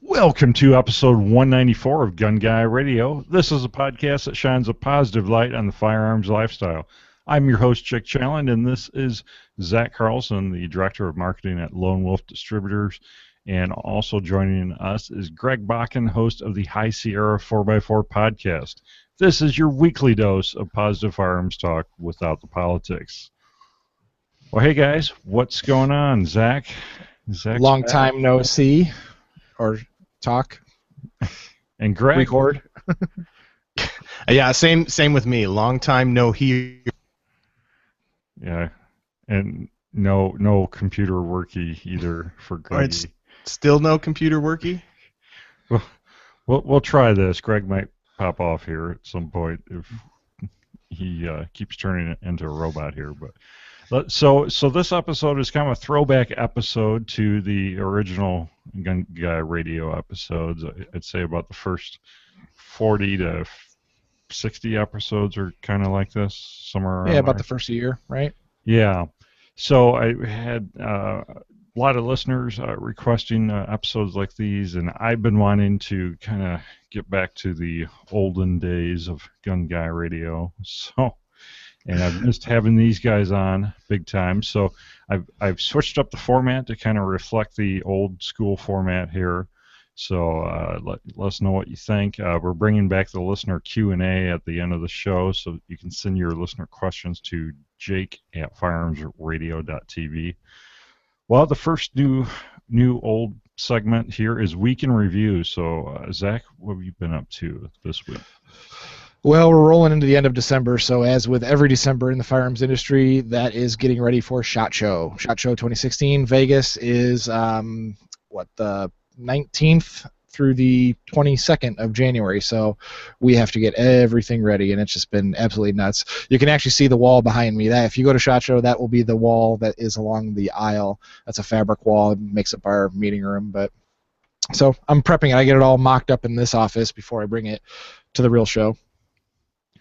Welcome to episode 194 of Gun Guy Radio. This is a podcast that shines a positive light on the firearms lifestyle. I'm your host, Jake Challand, and this is Zach Carlson, the Director of Marketing at Lone Wolf Distributors. And also joining us is Greg Bakken, host of the High Sierra 4x4 podcast. This is your weekly dose of positive firearms talk without the politics. Well, hey guys, what's going on, Zach? Long time no see or talk. And Greg. Record. Yeah, same with me. Long time no hear. Yeah, and no computer worky either for Greg. It's still no computer worky? We'll try this. Greg might pop off here at some point if he keeps turning it into a robot here. But so this episode is kind of a throwback episode to the original Gun Guy Radio episodes. I'd say about the first 40 to 60 episodes are kind of like this, somewhere around about there. the first year, right? Yeah. So I had a lot of listeners requesting episodes like these, and I've been wanting to kind of get back to the olden days of Gun Guy Radio. And I've missed having these guys on big time. So I've switched up the format to kind of reflect the old school format here. So let us know what you think. We're bringing back the listener Q&A at the end of the show, so you can send your listener questions to jake@firearmsradio.tv. Well, the first new old segment here is Week in Review. So, Zach, what have you been up to this week? Well, we're rolling into the end of December, so as with every December in the firearms industry, that is getting ready for SHOT Show. SHOT Show 2016. Vegas is, the 19th through the 22nd of January, so we have to get everything ready, and it's just been absolutely nuts. You can actually see the wall behind me. That if you go to SHOT Show, that will be the wall that is along the aisle. That's a fabric wall. It makes up our meeting room, but so I'm prepping it. I get it all mocked up in this office before I bring it to the real show.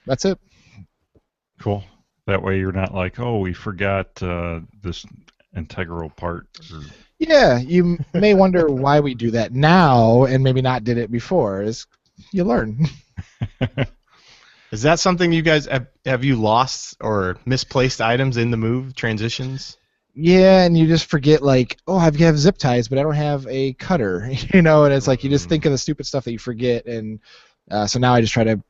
That's it. Cool. That way you're not like, oh, we forgot this integral part. Yeah, you may wonder why we do that now and maybe not did it before. Is you learn. Is that something you guys have you lost or misplaced items in the move transitions? Yeah, and you just forget, like, oh, I have zip ties, but I don't have a cutter, and it's like you just think of the stupid stuff that you forget, and so now I just try to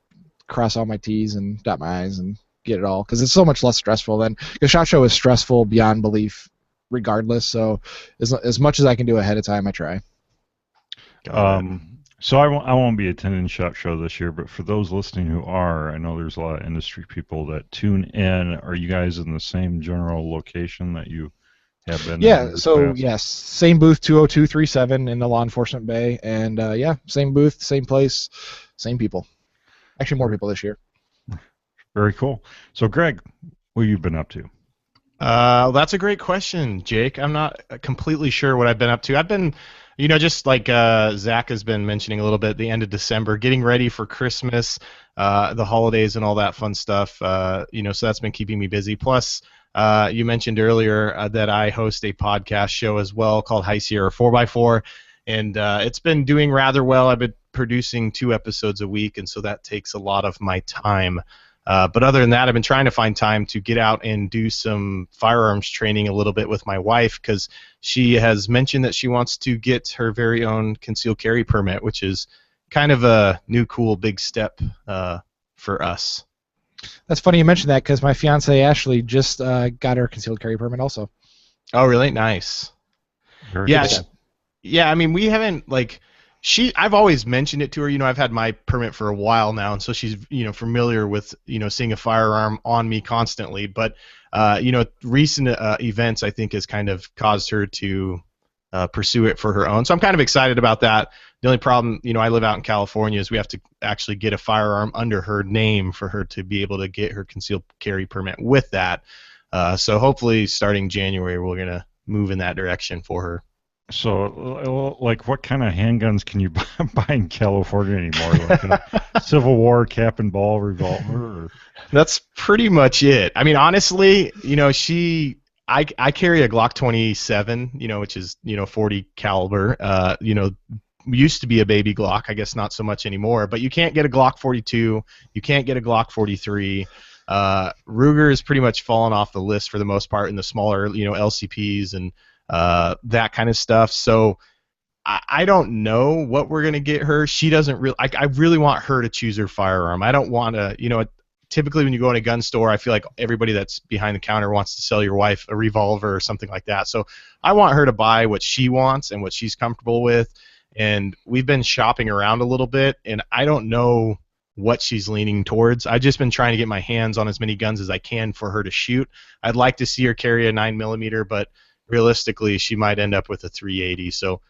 cross all my T's and dot my I's and get it all, because it's so much less stressful than, because SHOT Show is stressful beyond belief regardless, so as much as I can do ahead of time, I try. So I won't be attending SHOT Show this year, but for those listening who are, I know there's a lot of industry people that tune in. Are you guys in the same general location that you have been? Yeah, so yes, same booth, 20237 in the law enforcement bay, and same booth, same place, same people. Actually, more people this year. Very cool. So, Greg, what have you been up to? That's a great question, Jake. I'm not completely sure what I've been up to. I've been, just like Zach has been mentioning a little bit, the end of December, getting ready for Christmas, the holidays, and all that fun stuff. So that's been keeping me busy. Plus, you mentioned earlier that I host a podcast show as well called High Sierra 4x4, and it's been doing rather well. I've been producing 2 episodes a week, and so that takes a lot of my time. But other than that, I've been trying to find time to get out and do some firearms training a little bit with my wife, because she has mentioned that she wants to get her very own concealed carry permit, which is kind of a new, cool, big step for us. That's funny you mentioned that, because my fiance Ashley just got her concealed carry permit also. Oh, really? Nice. Very Yeah, cool. yeah. I mean, we haven't I've always mentioned it to her. I've had my permit for a while now, and so she's familiar with seeing a firearm on me constantly. But recent events, I think, has kind of caused her to pursue it for her own. So I'm kind of excited about that. The only problem, I live out in California, is we have to actually get a firearm under her name for her to be able to get her concealed carry permit with that. So hopefully, starting January, we're gonna move in that direction for her. So, like, what kind of handguns can you buy in California anymore? Like a Civil War cap and ball revolver? Or? That's pretty much it. I mean, honestly, I carry a Glock 27, which is 40 caliber. used to be a baby Glock. I guess not so much anymore. But you can't get a Glock 42. You can't get a Glock 43. Ruger has pretty much fallen off the list for the most part in the smaller, LCPs and that kind of stuff. So I don't know what we're gonna get her. She doesn't really. I really want her to choose her firearm. I don't want to. Typically when you go in a gun store, I feel like everybody that's behind the counter wants to sell your wife a revolver or something like that. So I want her to buy what she wants and what she's comfortable with. And we've been shopping around a little bit, and I don't know what she's leaning towards. I've just been trying to get my hands on as many guns as I can for her to shoot. I'd like to see her carry a 9mm, but realistically, she might end up with a 380. So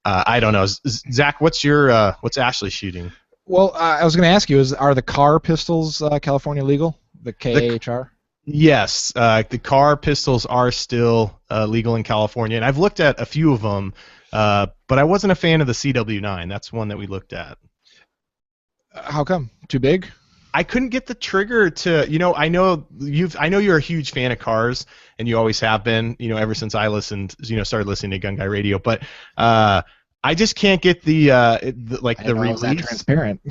I don't know. Zach, what's Ashley shooting? Well, I was going to ask you: are the car pistols California legal? The KAHR? Yes, the car pistols are still legal in California, and I've looked at a few of them, but I wasn't a fan of the CW9. That's one that we looked at. How come? Too big? I couldn't get the trigger to. I know you're a huge fan of cars, and you always have been. Ever since I started listening to Gun Guy Radio, but I just can't get the release. That transparent.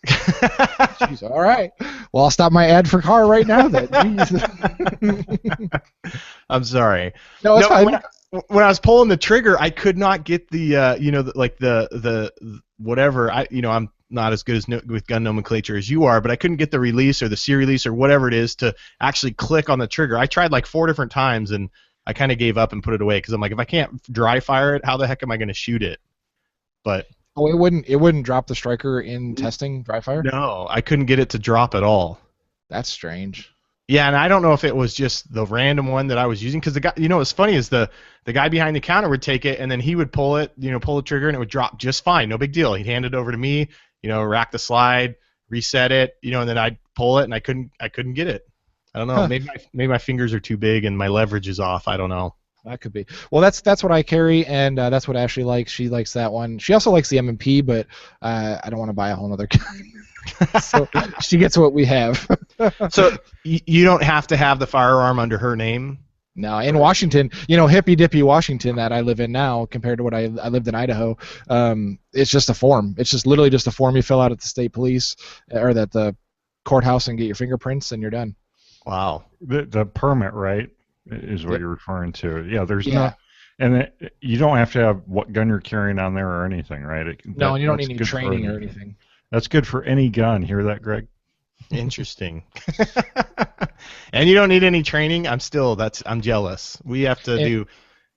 Jeez, all right. Well, I'll stop my ad for car right now then. I'm sorry. No, it's fine. When I was pulling the trigger, I could not get the the whatever. I'm not as good with gun nomenclature as you are, but I couldn't get the release or the C release or whatever it is to actually click on the trigger. I tried like 4 different times, and I kind of gave up and put it away because I'm like, if I can't dry fire it, how the heck am I going to shoot it? But it wouldn't drop the striker in testing dry fire? No, I couldn't get it to drop at all. That's strange. Yeah, and I don't know if it was just the random one that I was using, because the guy, what's funny is the guy behind the counter would take it and then he would pull it, pull the trigger, and it would drop just fine, no big deal. He'd hand it over to me, rack the slide, reset it, and then I'd pull it and I couldn't get it. I don't know. Huh. Maybe my fingers are too big and my leverage is off. I don't know. That could be. Well, that's what I carry, and that's what Ashley likes. She likes that one. She also likes the M&P, but I don't want to buy a whole other gun. So she gets what we have. So you don't have to have the firearm under her name? No, in Washington, hippy dippy Washington that I live in now, compared to what I lived in Idaho, it's just a form. It's just literally just a form you fill out at the state police or at the courthouse and get your fingerprints, and you're done. Wow. The permit, right, is what you're referring to. Yeah, there's no, and you don't have to have what gun you're carrying on there or anything, right? No, and you don't need any training or anything. That's good for any gun. Hear that, Greg? Interesting. And you don't need any training? I'm jealous. We have to do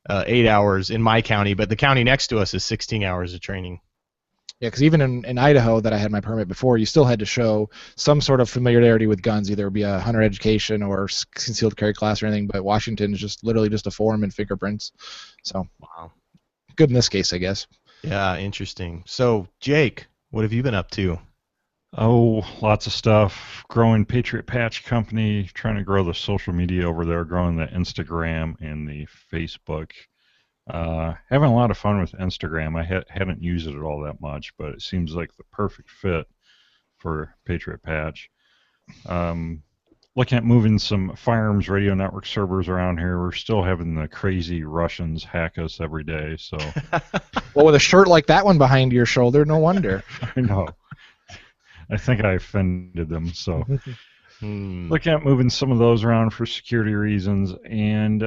8 hours in my county, but the county next to us is 16 hours of training. Yeah, because even in Idaho that I had my permit before, you still had to show some sort of familiarity with guns. Either it would be a hunter education or concealed carry class or anything, but Washington is just literally just a form and fingerprints. So, wow. Good in this case, I guess. Yeah, interesting. So, Jake, what have you been up to? Oh, lots of stuff. Growing Patriot Patch Company, trying to grow the social media over there, growing the Instagram and the Facebook. Having a lot of fun with Instagram. I haven't used it at all that much, but it seems like the perfect fit for Patriot Patch. Looking at moving some Firearms Radio Network servers around here. We're still having the crazy Russians hack us every day. So, well, with a shirt like that one behind your shoulder, no wonder. I know. I think I offended them. So, looking at moving some of those around for security reasons, and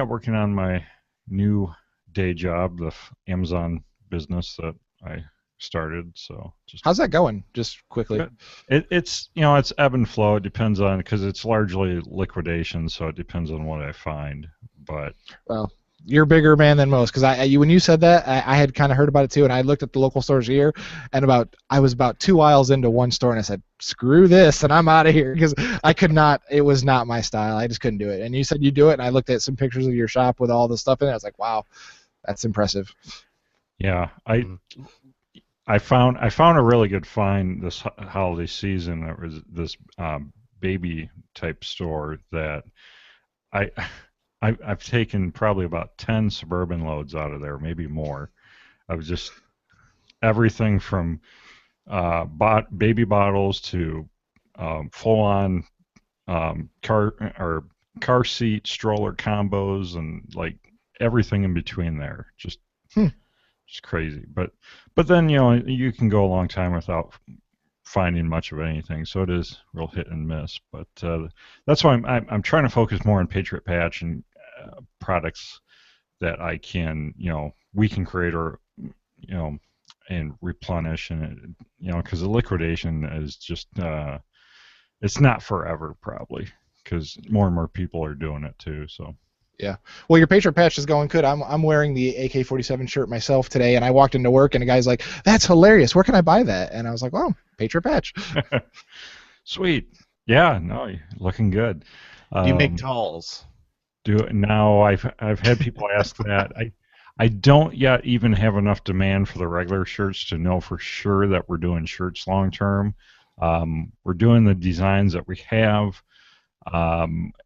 working on my new day job, the Amazon business that I started. So how's that going? Just quickly. It's it's ebb and flow. It depends on, because it's largely liquidation, so it depends on what I find. But well, you're a bigger man than most, because when you said that, I had kind of heard about it too, and I looked at the local stores here, and I was about 2 aisles into one store, and I said, screw this, and I'm out of here, because I could not. It was not my style. I just couldn't do it. And you said you do it, and I looked at some pictures of your shop with all the stuff in it. I was like, wow, that's impressive. Yeah, I found a really good find this holiday season. It was this baby type store that I've taken probably about 10 Suburban loads out of there, maybe more. Of just everything from baby bottles to full-on car seat stroller combos, and like everything in between there. Just It's crazy. But then you can go a long time without finding much of anything. So it is real hit and miss. But that's why I'm trying to focus more on Patriot Patch and products that I can we can create or and replenish and because the liquidation is just it's not forever probably because more and more people are doing it too. So. Yeah. Well, your Patriot Patch is going good. I'm wearing the AK-47 shirt myself today, and I walked into work, and a guy's like, "That's hilarious. Where can I buy that?" And I was like, "Well, Patriot Patch." Sweet. Yeah. No, you're looking good. Do you make talls? Do it now. I've had people ask that. I don't yet even have enough demand for the regular shirts to know for sure that we're doing shirts long term. We're doing the designs that we have.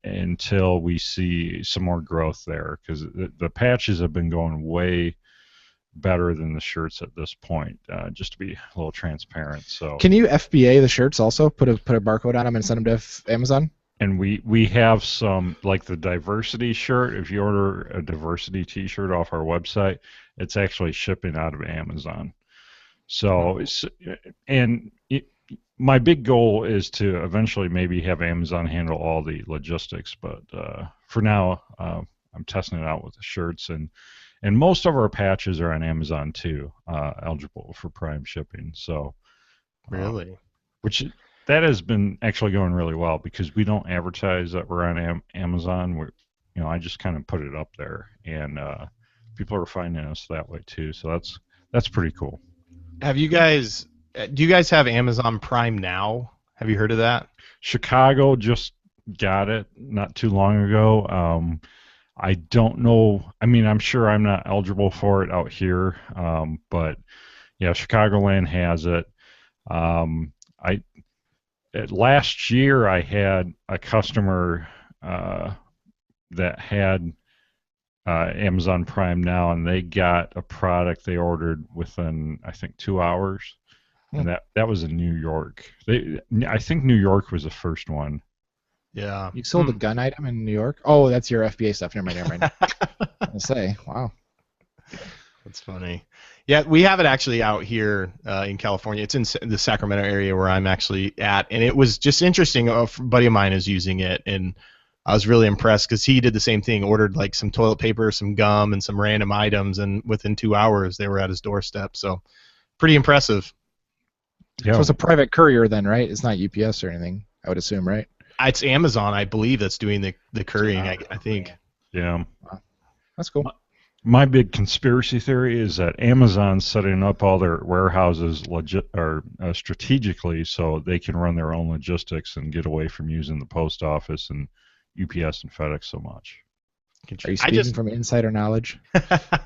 Until we see some more growth there, because the patches have been going way better than the shirts at this point. Just to be a little transparent. So can you FBA the shirts also? Put a barcode on them and send them to Amazon. And we have some like the diversity shirt. If you order a diversity T-shirt off our website, it's actually shipping out of Amazon. So my big goal is to eventually maybe have Amazon handle all the logistics, but for now, I'm testing it out with the shirts, and most of our patches are on Amazon too, eligible for Prime shipping. So, really, which that has been actually going really well because we don't advertise that we're on Amazon. I just kind of put it up there, and people are finding us that way too. So that's pretty cool. Do you guys have Amazon Prime Now? Have you heard of that? Chicago just got it not too long ago. I don't know. I mean, I'm sure I'm not eligible for it out here, but yeah, Chicagoland has it. Last year I had a customer that had Amazon Prime Now, and they got a product they ordered within I think 2 hours. And that was in New York. I think New York was the first one. Yeah. You sold a gun item in New York? Oh, that's your FBA stuff. Never mind. I'll say, wow. That's funny. Yeah, we have it actually out here in California. It's in the Sacramento area where I'm actually at, and it was just interesting. A buddy of mine is using it, and I was really impressed because he did the same thing. Ordered like some toilet paper, some gum, and some random items, and within 2 hours they were at his doorstep. So, pretty impressive. Yeah. So it's a private courier then, right? It's not UPS or anything, I would assume, right? It's Amazon, I believe, that's doing the couriering, I think. Yeah. Wow. That's cool. My big conspiracy theory is that Amazon's setting up all their warehouses strategically so they can run their own logistics and get away from using the post office and UPS and FedEx so much. Are you speaking from insider knowledge?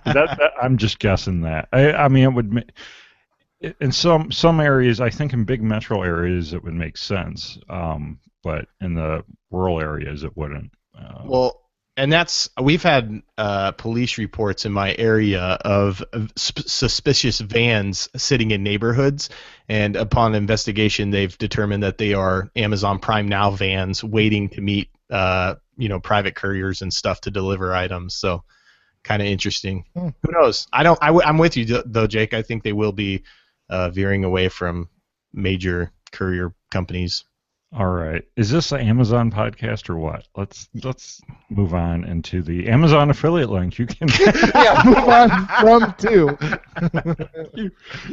I'm just guessing that. I mean, it would. In some areas, I think in big metro areas it would make sense, but in the rural areas it wouldn't. And we've had police reports in my area of suspicious vans sitting in neighborhoods, and upon investigation, they've determined that they are Amazon Prime Now vans waiting to meet, private couriers and stuff to deliver items. So, kind of interesting. Who knows? I'm with you though, Jake. I think they will be veering away from major courier companies. All right. Is this an Amazon podcast or what? Let's move on into the Amazon affiliate link. You can move on from to.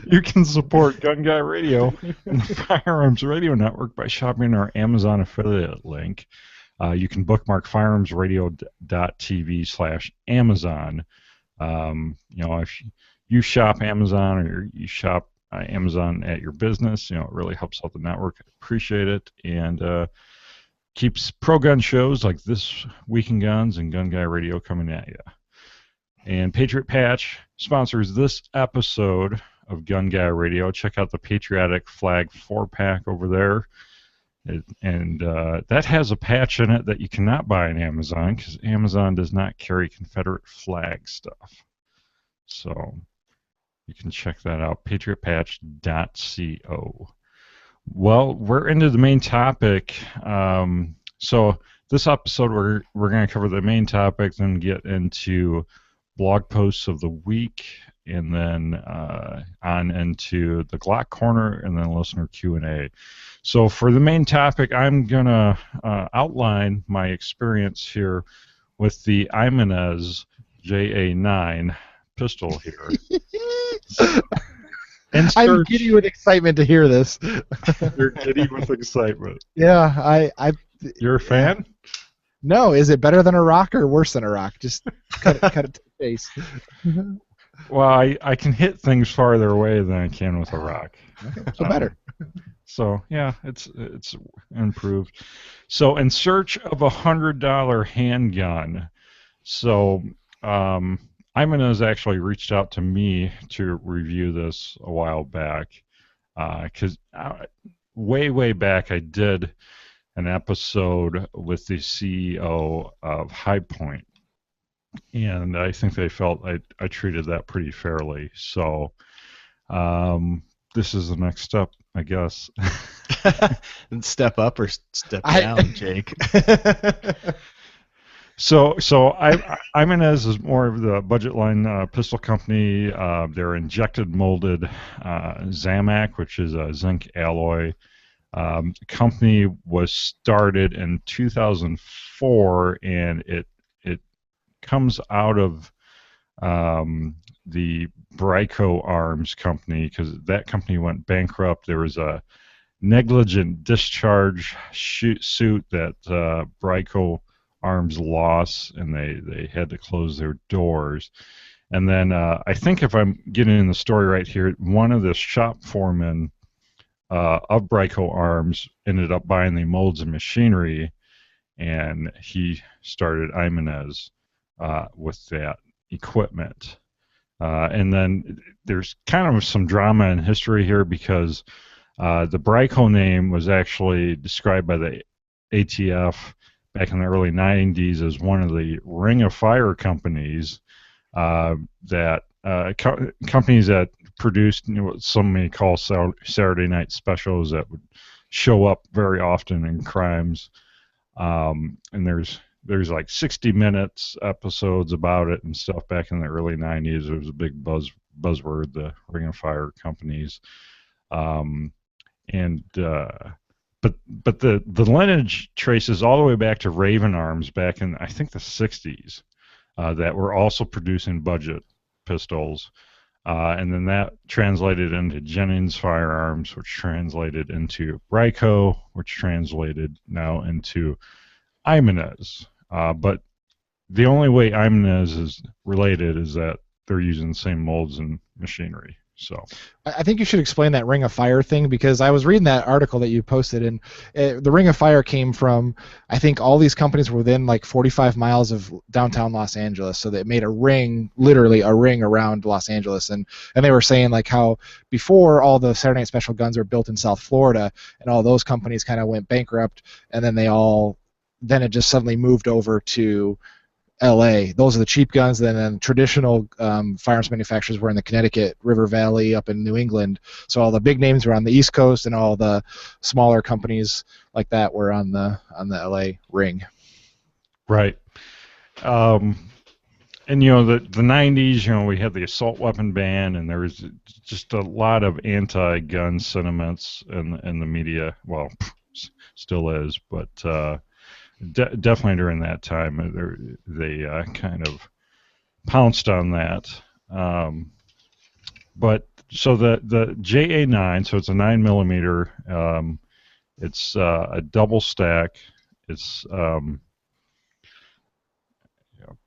You can support Gun Guy Radio and the Firearms Radio Network by shopping our Amazon affiliate link. You can bookmark firearmsradio.tv/Amazon. If you shop Amazon or you shop Amazon at your business, it really helps out the network. I appreciate it, and keeps pro gun shows like This Week in Guns and Gun Guy Radio coming at you. And Patriot Patch sponsors this episode of Gun Guy Radio. Check out the Patriotic Flag 4-pack over there. And that has a patch in it that you cannot buy on Amazon because Amazon does not carry Confederate flag stuff. So you can check that out, patriotpatch.co. Well, we're into the main topic. So this episode, we're going to cover the main topic, then get into blog posts of the week, and then on into the Glock Corner, and then listener Q&A. So for the main topic, I'm going to outline my experience here with the Ibanez JA9 pistol here. And I'm giddy with excitement to hear this. You're giddy with excitement. Yeah, You're a fan? No, is it better than a rock or worse than a rock? Just cut it to the chase. Well, I can hit things farther away than I can with a rock. Okay, so better. So yeah, it's improved. So in search of $100 handgun. So Imanez actually reached out to me to review this a while back, because way back I did an episode with the CEO of High Point, and I think they felt I treated that pretty fairly. So this is the next step, I guess. Step up or step down, Jake? So Ibanez is more of the budget line pistol company. They're injected molded Zamac, which is a zinc alloy. The company was started in 2004, and it comes out of the Bryco Arms company, because that company went bankrupt. There was a negligent discharge suit that Bryco Arms lost, and they had to close their doors. And then I think, if I'm getting the story right here, one of the shop foremen of Bryco Arms ended up buying the molds and machinery, and he started Ibanez with that equipment. And then there's kind of some drama in history here, because the Bryco name was actually described by the ATF back in the early 90s as one of the Ring of Fire companies, that companies that produced what some may call Saturday night specials that would show up very often in crimes. And there's like 60 minutes episodes about it and stuff back in the early 90s. It was a big buzzword, the Ring of Fire companies. But the lineage traces all the way back to Raven Arms back in, I think, the 60s, that were also producing budget pistols. And then that translated into Jennings Firearms, which translated into Bryco, which translated now into Ibanez. But the only way Ibanez is related is that they're using the same molds and machinery. So I think you should explain that Ring of Fire thing, because I was reading that article that you posted, and the Ring of Fire came from, I think all these companies were within like 45 miles of downtown Los Angeles, so they made a ring, literally a ring around Los Angeles, and they were saying like how before all the Saturday Night Special guns were built in South Florida, and all those companies kind of went bankrupt, and then it just suddenly moved over to LA. Those are the cheap guns. Then traditional firearms manufacturers were in the Connecticut River Valley up in New England. So all the big names were on the East Coast, and all the smaller companies like that were on the LA ring. Right. And the 90s, we had the assault weapon ban, and there was just a lot of anti-gun sentiments in the media. Well, still is, but definitely during that time, they kind of pounced on that. But so the JA9, so it's a 9mm. It's a double stack. It's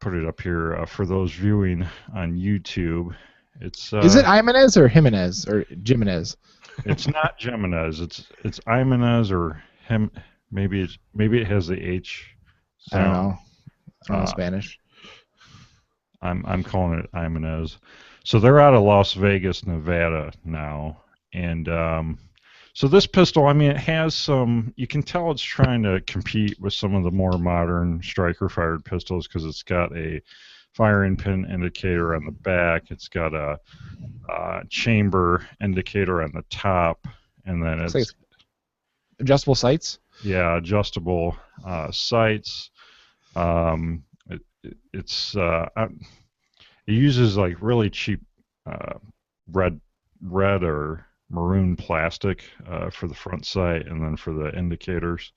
put it up here for those viewing on YouTube. It's is it Ibanez or Jimenez or Jimenez? It's not Jimenez. It's Ibanez or him. Maybe it has the H sound. I don't know Spanish. I'm calling it Ibanez. So they're out of Las Vegas, Nevada now, and so this pistol, it has some. You can tell it's trying to compete with some of the more modern striker-fired pistols, because it's got a firing pin indicator on the back. It's got a chamber indicator on the top, and then it's like adjustable sights. Yeah, adjustable sights. It uses like really cheap uh, red red or maroon plastic for the front sight, and then for the indicators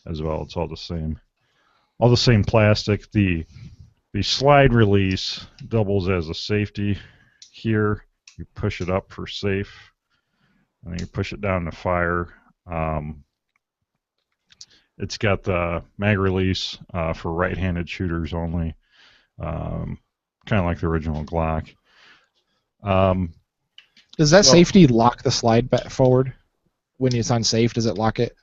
as well. It's all the same plastic. The slide release doubles as a safety here. You push it up for safe, and then you push it down to fire. Um, it's got the mag release for right-handed shooters only, um, kind of like the original Glock. Um, Does that so safety lock the slide back forward when it's unsafe? Does it lock it?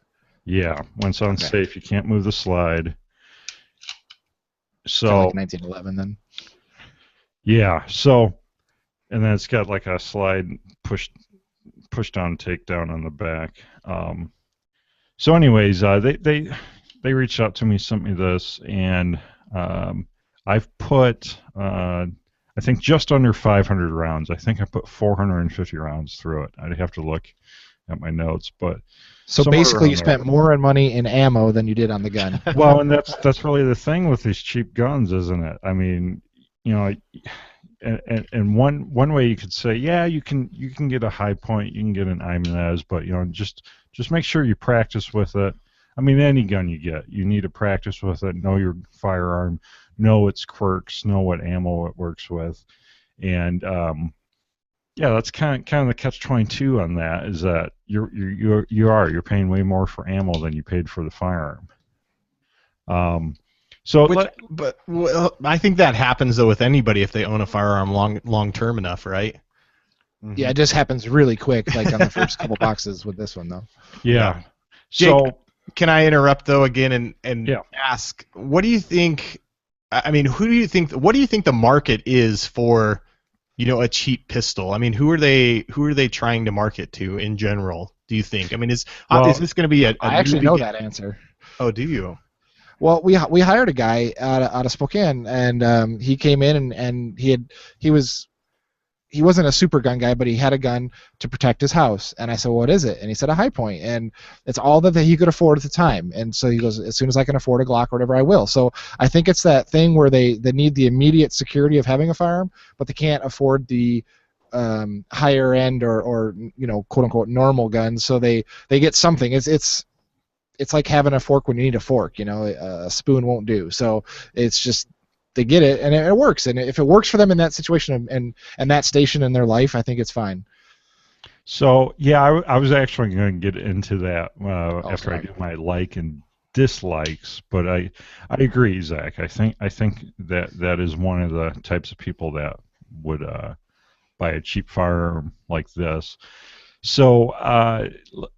yeah, when it's unsafe, you can't move the slide. Kind of So like 1911 then. yeah, so and then it's got like a slide push down takedown on the back. So anyways, they reached out to me, sent me this, and I've put I think just under 500 rounds. I think I put 450 rounds through it. I'd have to look at my notes, but So somewhere basically, you around there. spent more on money in ammo than you did on the gun. Well, and that's really the thing with these cheap guns, isn't it? I mean, you know, and one way you could say, yeah, you can get a high point, you can get an Ibanez, but just make sure you practice with it. I mean, any gun you get, you need to practice with it, know your firearm, know its quirks, know what ammo it works with, and yeah, that's kind of the catch-22 on that is that you're paying way more for ammo than you paid for the firearm. Um, so Well, I think that happens though with anybody if they own a firearm long term enough, right? Yeah, it just happens really quick, like on the first couple boxes with this one, though. yeah. Jake, So can I interrupt though again and yeah. ask, what do you think? I mean, who do you think? What do you think the market is for, a cheap pistol? I mean, who are they trying to market to in general? Do you think? I mean, is this going to be a I actually know that answer. Oh, do you? Well, we hired a guy out of Spokane, and he came in and he wasn't a super gun guy, but he had a gun to protect his house. And I said, "What is it?" And he said, "A high point." And it's all that he could afford at the time. And so he goes, "As soon as I can afford a Glock or whatever, I will." So I think it's that thing where they need the immediate security of having a firearm, but they can't afford the higher end or quote unquote normal guns. So they get something. It's like having a fork when you need a fork. A spoon won't do. So it's just they get it and it works. And if it works for them in that situation and that station in their life, I think it's fine. So yeah, I was actually going to get into that after I sorry. do my like and dislikes, but I agree, Zach. I think that is one of the types of people that would buy a cheap firearm like this. So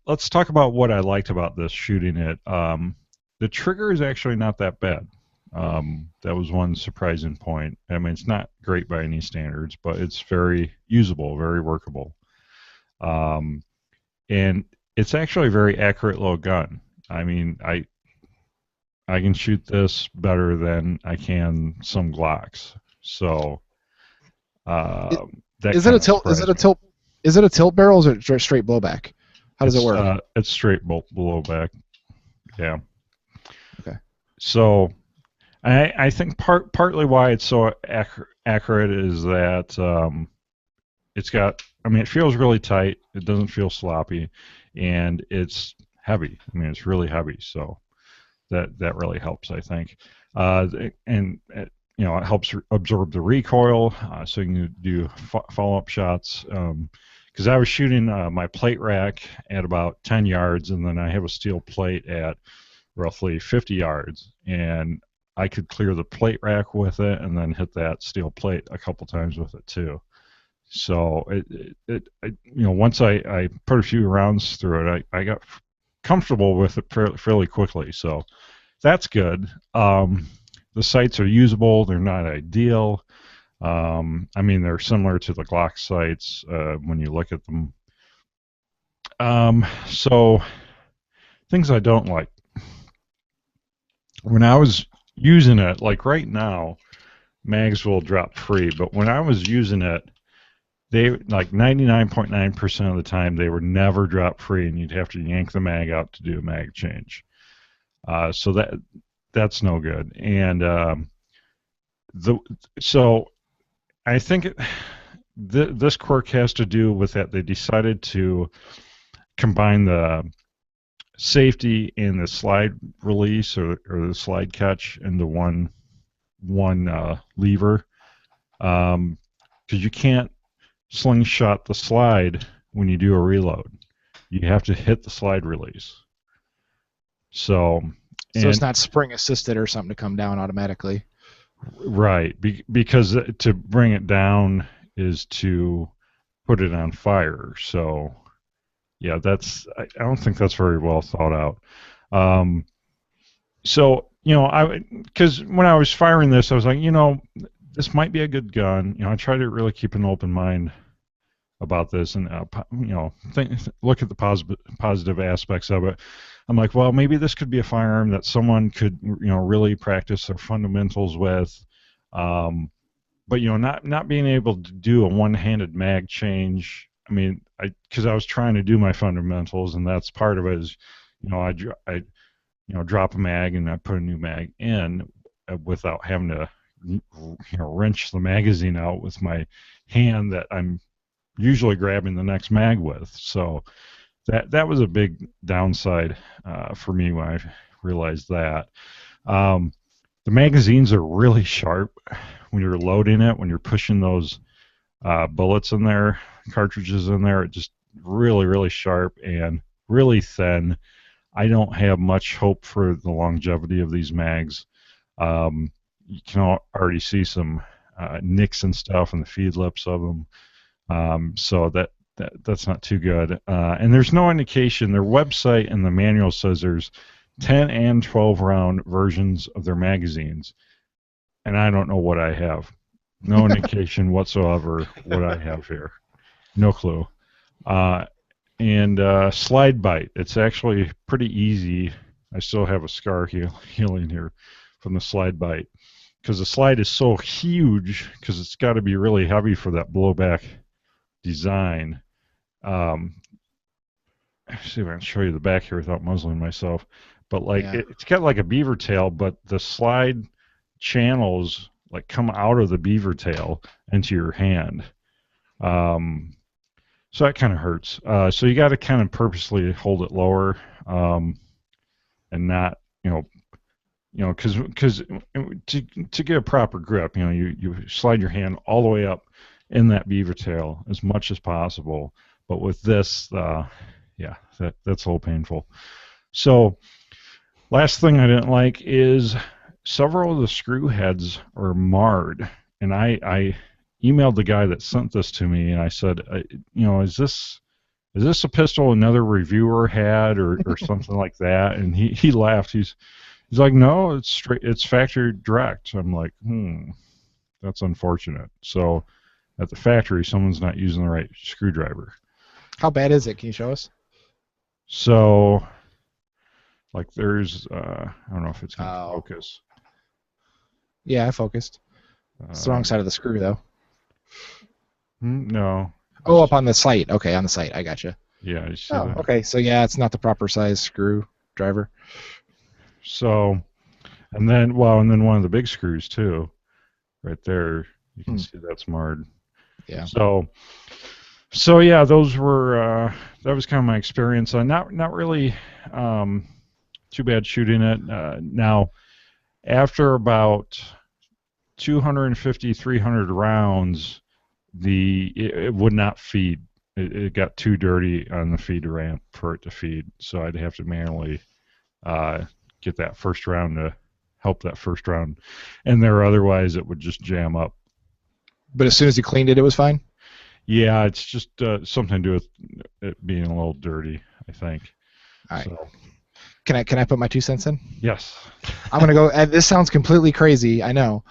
let's talk about what I liked about this shooting it. The trigger is actually not that bad. That was one surprising point. I mean, it's not great by any standards, but it's very usable, very workable. Um, and it's actually a very accurate little gun. I mean, I can shoot this better than I can some Glocks. So that Is it kind a of tilt? Is it a surprised me. tilt? Is it a tilt barrel or is it straight blowback? How does it work? It's straight below back. Yeah. Okay. So I think partly why it's so accurate is that it's got. I mean, it feels really tight. It doesn't feel sloppy, and it's heavy. I mean, it's really heavy. So that really helps, I think. And it helps absorb the recoil, so you can do follow-up shots. Because I was shooting my plate rack at about 10 yards, and then I have a steel plate at roughly 50 yards, and I could clear the plate rack with it, and then hit that steel plate a couple times with it too. So once I put a few rounds through it, I got comfortable with it fairly quickly. So that's good. The sights are usable. They're not ideal. I mean, they're similar to the Glock sights when you look at them. So things I don't like. When I was using it, like right now, mags will drop free, but when I was using it, they like 99.9% of the time they were never drop free, and you'd have to yank the mag out to do a mag change. So that's no good. And so I think this quirk has to do with that they decided to combine the safety and the slide release or the slide catch into one lever, because you can't slingshot the slide when you do a reload. You have to hit the slide release. So it's not spring assisted or something to come down automatically. right, because to bring it down is to put it on fire. So yeah, I don't think that's very well thought out. So because when I was firing this, I was like, this might be a good gun. I try to really keep an open mind about this, and look at the positive aspects of it. I'm like, well, maybe this could be a firearm that someone could really practice their fundamentals with. But not being able to do a one-handed mag change. I mean, because I was trying to do my fundamentals, and that's part of it. Is I drop a mag and I put a new mag in without having to wrench the magazine out with my hand that I'm usually grabbing the next mag with. So that was a big downside for me when I realized that. The magazines are really sharp when you're loading it, when you're pushing those bullets in there, cartridges in there. It just really, really sharp and really thin. I don't have much hope for the longevity of these mags. You can already see some nicks and stuff in the feed lips of them. So that's not too good. And there's no indication. Their website and the manual says there's 10 and 12 round versions of their magazines. And I don't know what I have. No indication whatsoever what I have here. No clue. And slide bite. It's actually pretty easy. I still have a scar healing here from the slide bite, because the slide is so huge, because it's got to be really heavy for that blowback design. See if I can show you the back here without muzzling myself. But it's got like a beaver tail, but the slide channels like come out of the beaver tail into your hand. So that kind of hurts. So you got to kind of purposely hold it lower, and not, because to get a proper grip, you slide your hand all the way up in that beaver tail as much as possible. But with this, that's a little painful. So last thing I didn't like is several of the screw heads are marred, and I emailed the guy that sent this to me, and I said, is this a pistol another reviewer had or something like that? And he laughed. He's like, no, it's factory direct. I'm like, that's unfortunate. So at the factory, someone's not using the right screwdriver. How bad is it? Can you show us? So, like, there's I don't know if it's going to focus. Yeah, I focused. It's the wrong side of the screw, though. No. Oh, up on the site. Okay, on the site. I gotcha. Yeah, you see that? Okay. So yeah, it's not the proper size screwdriver. So, and then one of the big screws too, right there. You can see that's marred. Yeah. So yeah, those were that was kind of my experience. Not really too bad shooting it. Now, after about 250, 300 rounds, it would not feed. It got too dirty on the feed ramp for it to feed, so I'd have to manually get that first round to help that first round, and otherwise it would just jam up. But as soon as you cleaned it, it was fine? Yeah, it's just something to do with it being a little dirty, I think. All right. So. Can I put my 2 cents in? Yes. I'm going to go, and this sounds completely crazy, I know,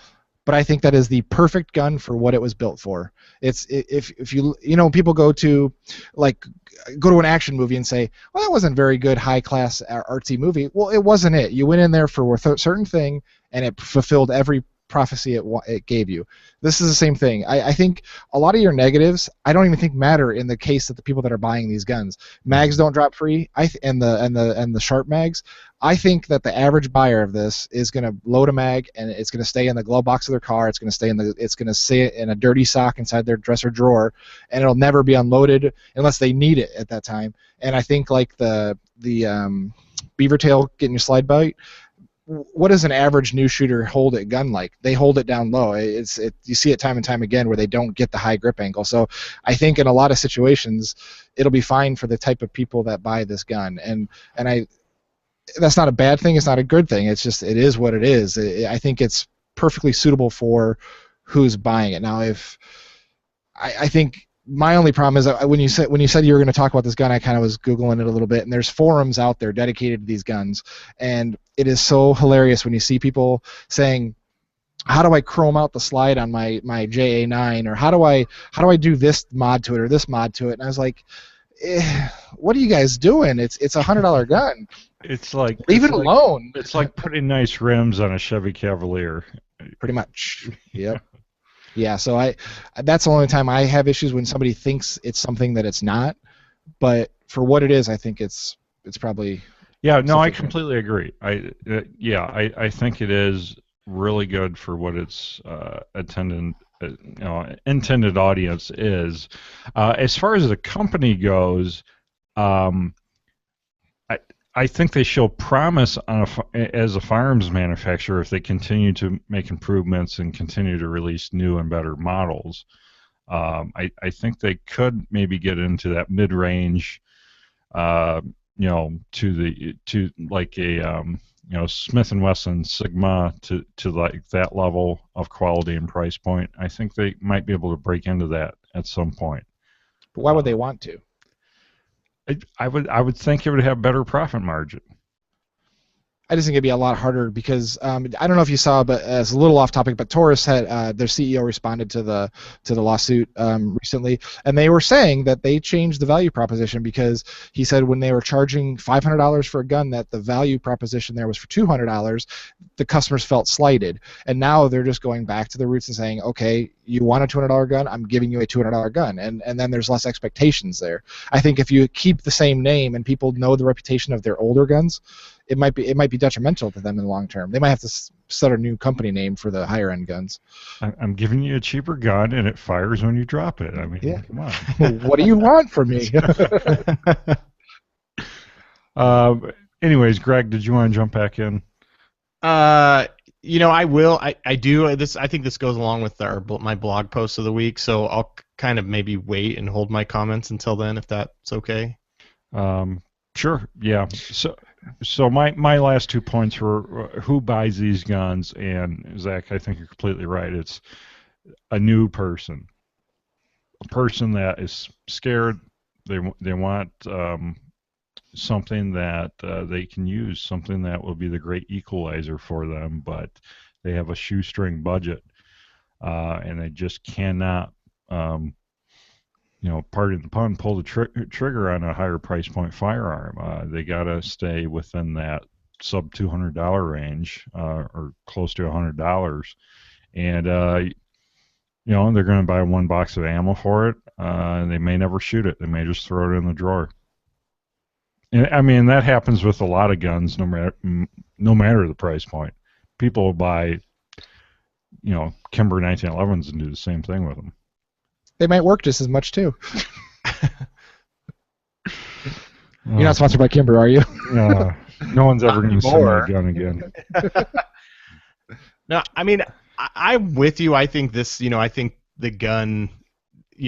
but I think that is the perfect gun for what it was built for. It's if you people go to an action movie and say, well, that wasn't very good high class artsy movie. Well, it wasn't it. You went in there for a certain thing, and it fulfilled every prophecy it gave you. This is the same thing. I think a lot of your negatives, I don't even think matter in the case that the people that are buying these guns. Mags don't drop free. And the sharp mags. I think that the average buyer of this is going to load a mag and it's going to stay in the glove box of their car. It's going to stay in a dirty sock inside their dresser drawer, and it'll never be unloaded unless they need it at that time. And I think like the beaver tail getting your slide bite. What does an average new shooter hold at gun like? They hold it down low. You see it time and time again where they don't get the high grip angle. So I think in a lot of situations it'll be fine for the type of people that buy this gun. And that's not a bad thing. It's not a good thing. It's just it is what it is. I think it's perfectly suitable for who's buying it. Now, if I think my only problem is that when you said you were going to talk about this gun, I kind of was Googling it a little bit, and there's forums out there dedicated to these guns, and it is so hilarious when you see people saying, how do I chrome out the slide on my JA9, or how do I do this mod to it or this mod to it? And I was like, what are you guys doing? It's $100 gun. It's like leave it alone. It's like putting nice rims on a Chevy Cavalier. Pretty much. Yep. Yeah, so that's the only time I have issues, when somebody thinks it's something that it's not. But for what it is, I think it's probably. Yeah, no, I completely agree. I think it is really good for what its intended audience is. As far as the company goes, I think they show promise as a firearms manufacturer if they continue to make improvements and continue to release new and better models. I think they could maybe get into that mid-range, to like a Smith & Wesson Sigma to like that level of quality and price point. I think they might be able to break into that at some point. But why would they want to? I would think it would have better profit margin. I just think it'd be a lot harder because I don't know if you saw, but as a little off topic, but Taurus had their CEO responded to the lawsuit recently, and they were saying that they changed the value proposition because he said when they were charging $500 for a gun, that the value proposition there was for $200. The customers felt slighted, and now they're just going back to the roots and saying, okay, you want a $200 gun, I'm giving you a $200 gun, and then there's less expectations there. I think if you keep the same name and people know the reputation of their older guns, it might be detrimental to them in the long term. They might have to set a new company name for the higher end guns. I'm giving you a cheaper gun, and it fires when you drop it. I mean, yeah. Come on. What do you want from me? Anyways, Greg, did you want to jump back in? I will. I do. This. I think this goes along with my blog post of the week, so I'll kind of maybe wait and hold my comments until then, if that's okay. Sure. Yeah. So my last 2 points were who buys these guns, and Zach, I think you're completely right. It's a new person, a person that is scared. They want something that they can use, something that will be the great equalizer for them, but they have a shoestring budget, and they just cannot. Pardon the pun, pull the trigger on a higher price point firearm. They got to stay within that sub $200 range, or close to $100, and they're going to buy one box of ammo for it, and they may never shoot it. They may just throw it in the drawer. And, I mean, that happens with a lot of guns, no matter the price point. People will buy, Kimber 1911s and do the same thing with them. They might work just as much too. You're not sponsored by Kimber, are you? No one's ever going to sell my gun again. No, I mean, I'm with you. I think this, I think the gun,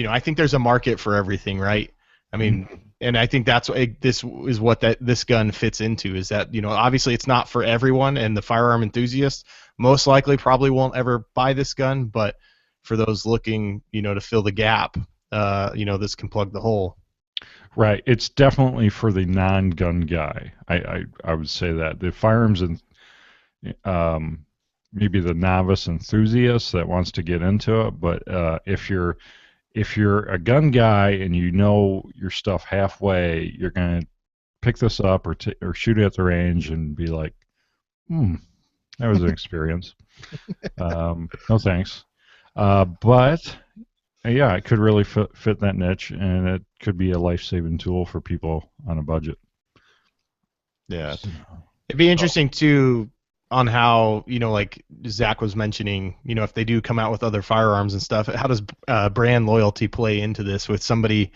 I think there's a market for everything, right? I mean, and I think this is what this gun fits into, is that, obviously it's not for everyone, and the firearm enthusiast most likely probably won't ever buy this gun, but for those looking, to fill the gap, this can plug the hole. Right. It's definitely for the non-gun guy. I would say that the firearms and maybe the novice enthusiast that wants to get into it. But if you're a gun guy and you know your stuff halfway, you're gonna pick this up or shoot it at the range and be like, That was an experience. No thanks. But yeah, it could really fit that niche, and it could be a life-saving tool for people on a budget. Yeah. So, It'd be so, interesting too on how, like Zach was mentioning, if they do come out with other firearms and stuff, how does brand loyalty play into this with somebody,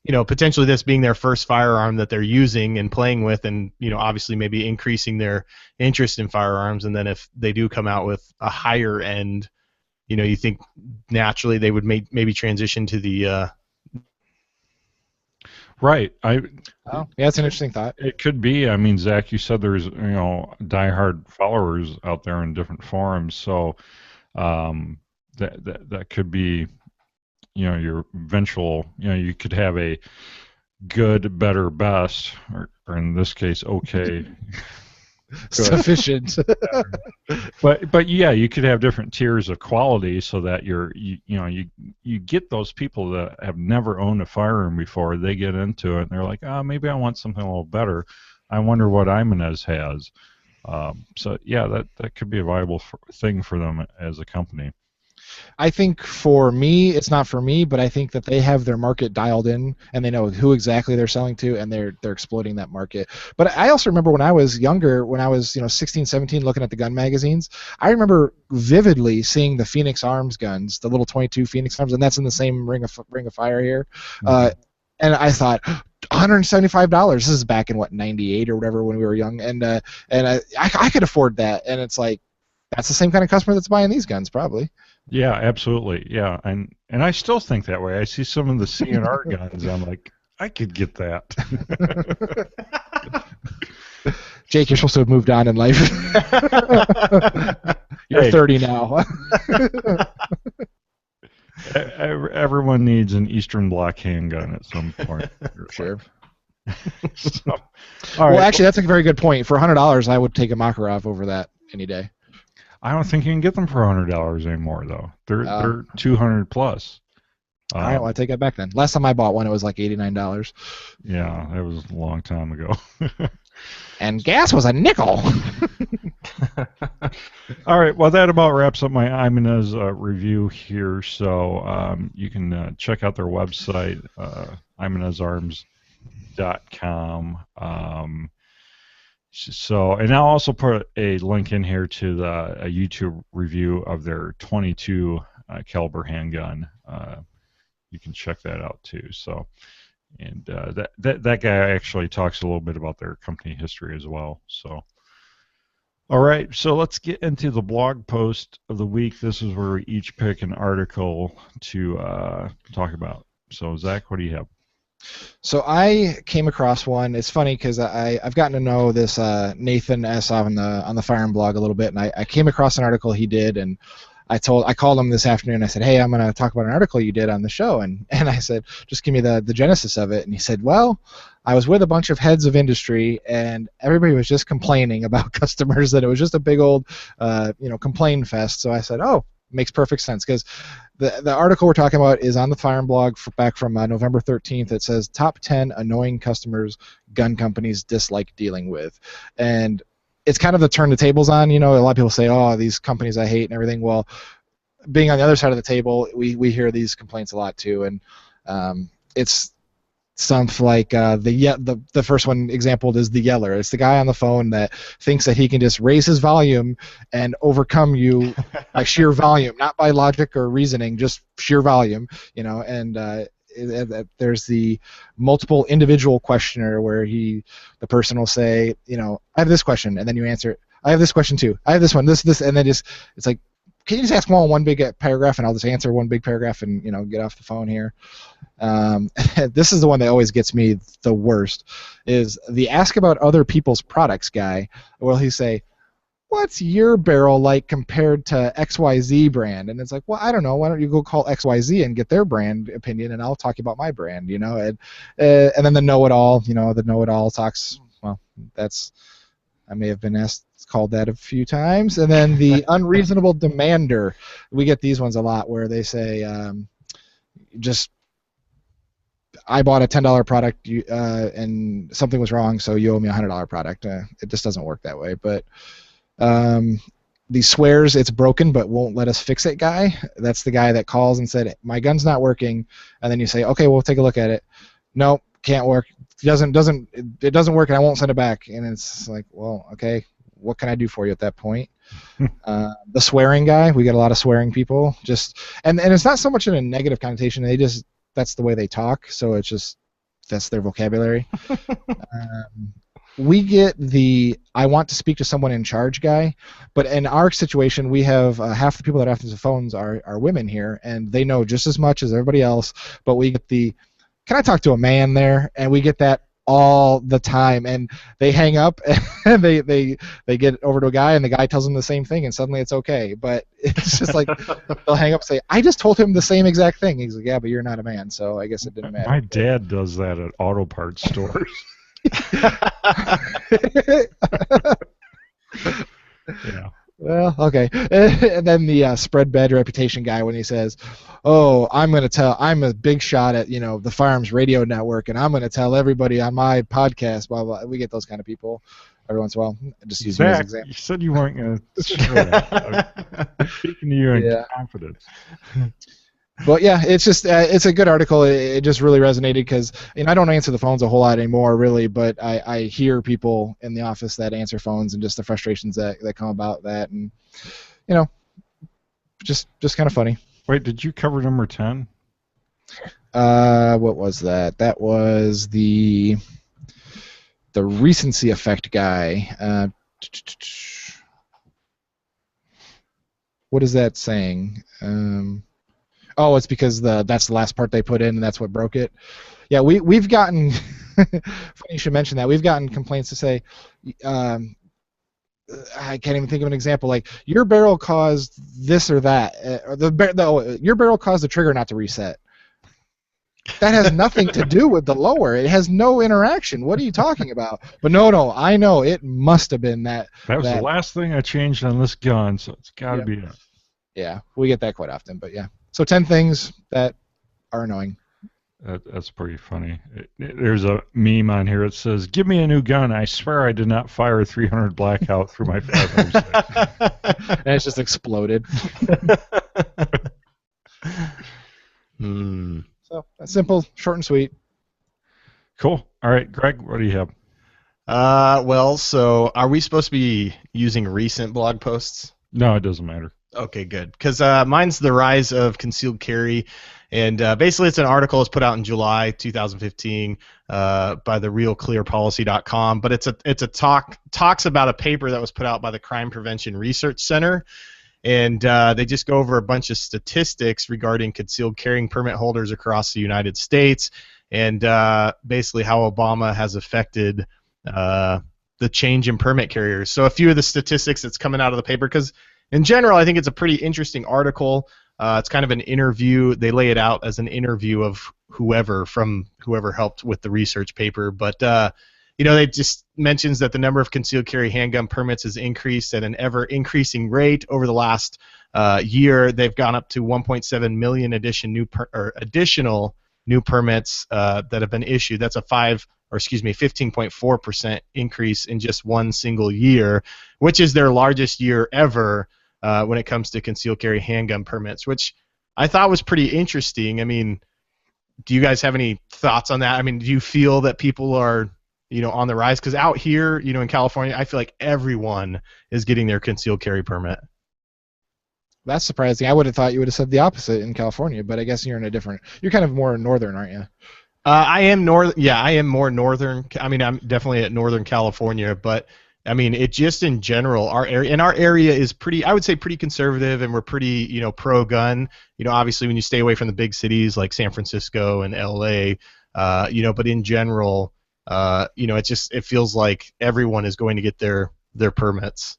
potentially this being their first firearm that they're using and playing with, and obviously maybe increasing their interest in firearms, and then if they do come out with a higher end, you think naturally they would maybe transition to the right. Oh, yeah, that's an interesting thought. It could be. I mean, Zach, you said there's diehard followers out there in different forums, so um, that could be your eventual. You could have a good, better, best, or in this case, okay. Sufficient. But yeah, you could have different tiers of quality so that you get those people that have never owned a firearm before. They get into it and they're like, oh, maybe I want something a little better. I wonder what Ibanez has. So yeah, that could be a viable thing for them as a company. I think for me, it's not for me, but I think that they have their market dialed in and they know who exactly they're selling to, and they're exploiting that market. But I also remember when I was younger, when I was 16, 17, looking at the gun magazines, I remember vividly seeing the Phoenix Arms guns, the little 22 Phoenix Arms, and that's in the same Ring of Fire here. Mm-hmm. And I thought, $175. This is back in what, 98 or whatever, when we were young, and I could afford that, and it's like that's the same kind of customer that's buying these guns probably. Yeah, absolutely. Yeah, and I still think that way. I see some of the CNR guns. I'm like, I could get that. Jake, you're supposed to have moved on in life. You're 30 now. Everyone needs an Eastern Bloc handgun at some point. Sure. So, well, actually, that's a very good point. For $100, I would take a Makarov over that any day. I don't think you can get them for $100 anymore, though. They're 200 plus. All right, well, I take that back then. Last time I bought one, it was like $89. Yeah, that was a long time ago. And gas was a nickel. All right, well, that about wraps up my Ibanez review here. So you can check out their website, IbanezArms.com. So, and I'll also put a link in here to a YouTube review of their 22 caliber handgun. You can check that out too. So, and that guy actually talks a little bit about their company history as well. So, all right, so let's get into the blog post of the week. This is where we each pick an article to talk about. So, Zach, what do you have? So I came across one. It's funny because I've gotten to know this Nathan S. on the Firearm blog a little bit, and I came across an article he did, and I called him this afternoon. I said, hey, I'm going to talk about an article you did on the show, and I said, just give me the genesis of it. And he said, well, I was with a bunch of heads of industry, and everybody was just complaining about customers, that it was just a big old complain fest. So I said, oh, makes perfect sense, because the article we're talking about is on the Firearm blog back from November 13th. It says top 10 annoying customers gun companies dislike dealing with, and it's kind of the turn the tables on. A lot of people say, oh, these companies I hate and everything. Well, being on the other side of the table, we hear these complaints a lot too, and it's something like the first one example is the yeller. It's the guy on the phone that thinks that he can just raise his volume and overcome you by sheer volume, not by logic or reasoning, just sheer volume. And there's the multiple individual questioner where the person will say, I have this question, and then you answer it. I have this question too. I have this one, this, and then it's like, can you just ask one big paragraph, and I'll just answer one big paragraph and get off the phone here. This is the one that always gets me the worst, is the ask about other people's products guy. Well, he say, what's your barrel like compared to XYZ brand? And it's like, well, I don't know. Why don't you go call XYZ and get their brand opinion, and I'll talk about my brand, and then the know-it-all, the know-it-all talks, well, I may have been called that a few times. And then the unreasonable demander. We get these ones a lot where they say, I bought a $10 product and something was wrong, so you owe me a $100 product. It just doesn't work that way. But the swears it's broken but won't let us fix it guy. That's the guy that calls and said my gun's not working, and then you say okay, we'll take a look at it. Nope, can't work. It doesn't work, and I won't send it back. And it's like, well, okay, what can I do for you at that point? The swearing guy, we get a lot of swearing people. And it's not so much in a negative connotation. That's the way they talk. So it's just that's their vocabulary. We get the I want to speak to someone in charge guy, but in our situation, we have half the people that answer the phones are women here, and they know just as much as everybody else. But we get the can I talk to a man there, and we get that all the time, and they hang up and they get over to a guy, and the guy tells them the same thing, and suddenly it's okay. But it's just like they'll hang up and say, I just told him the same exact thing. He's like, yeah, but you're not a man, so I guess it didn't matter. My dad does that at auto parts stores. Yeah. Well, okay. And then the spread bad reputation guy when he says, "Oh, I'm a big shot at the Firearms Radio Network, and I'm going to tell everybody on my podcast." Blah blah. We get those kind of people every once in a while. Just use me as an example. You said you weren't going to share that. I'm speaking to you in confidence. But yeah, it's just it's a good article. It just really resonated because I don't answer the phones a whole lot anymore, really. But I hear people in the office that answer phones and just the frustrations that come about that, and just kind of funny. Wait, did you cover number 10? What was that? That was the recency effect guy. What is that saying? Oh, it's because that's the last part they put in, and that's what broke it. Yeah, we've gotten. Funny you should mention that. We've gotten complaints to say, I can't even think of an example. Like your barrel caused this or that, or your barrel caused the trigger not to reset. That has nothing to do with the lower. It has no interaction. What are you talking about? But no, I know it must have been that. That was the last thing I changed on this gun, so it's got to be it. Yeah, we get that quite often, but yeah. So 10 things that are annoying. That's pretty funny. There's a meme on here that says, "Give me a new gun. I swear I did not fire 300 blackout through my 5.56." And it's just exploded. So that's simple, short and sweet. Cool. All right, Greg, what do you have? Well, so are we supposed to be using recent blog posts? No, it doesn't matter. Okay, good. Because mine's the rise of concealed carry, and basically it's an article that's put out in July 2015 by the realclearpolicy.com. But it's a talks about a paper that was put out by the Crime Prevention Research Center, and they just go over a bunch of statistics regarding concealed carrying permit holders across the United States, and basically how Obama has affected the change in permit carriers. So a few of the statistics that's coming out of the paper, because in general, I think it's a pretty interesting article. It's kind of an interview. They lay it out as an interview of whoever helped with the research paper. But they just mentions that the number of concealed carry handgun permits has increased at an ever increasing rate over the last year. They've gone up to 1.7 million additional new permits that have been issued. That's a 15.4% increase in just one single year, which is their largest year ever when it comes to concealed carry handgun permits, which I thought was pretty interesting. I mean, do you guys have any thoughts on that? I mean, do you feel that people are, on the rise? Because out here, in California, I feel like everyone is getting their concealed carry permit. That's surprising. I would have thought you would have said the opposite in California, but I guess you're kind of more northern, aren't you? I am northern. Yeah, I am more northern. I mean, I'm definitely at Northern California, but I mean, it just in general, our area is pretty, I would say, pretty conservative, and we're pretty, pro-gun. Obviously, when you stay away from the big cities like San Francisco and LA, but in general, it feels like everyone is going to get their permits.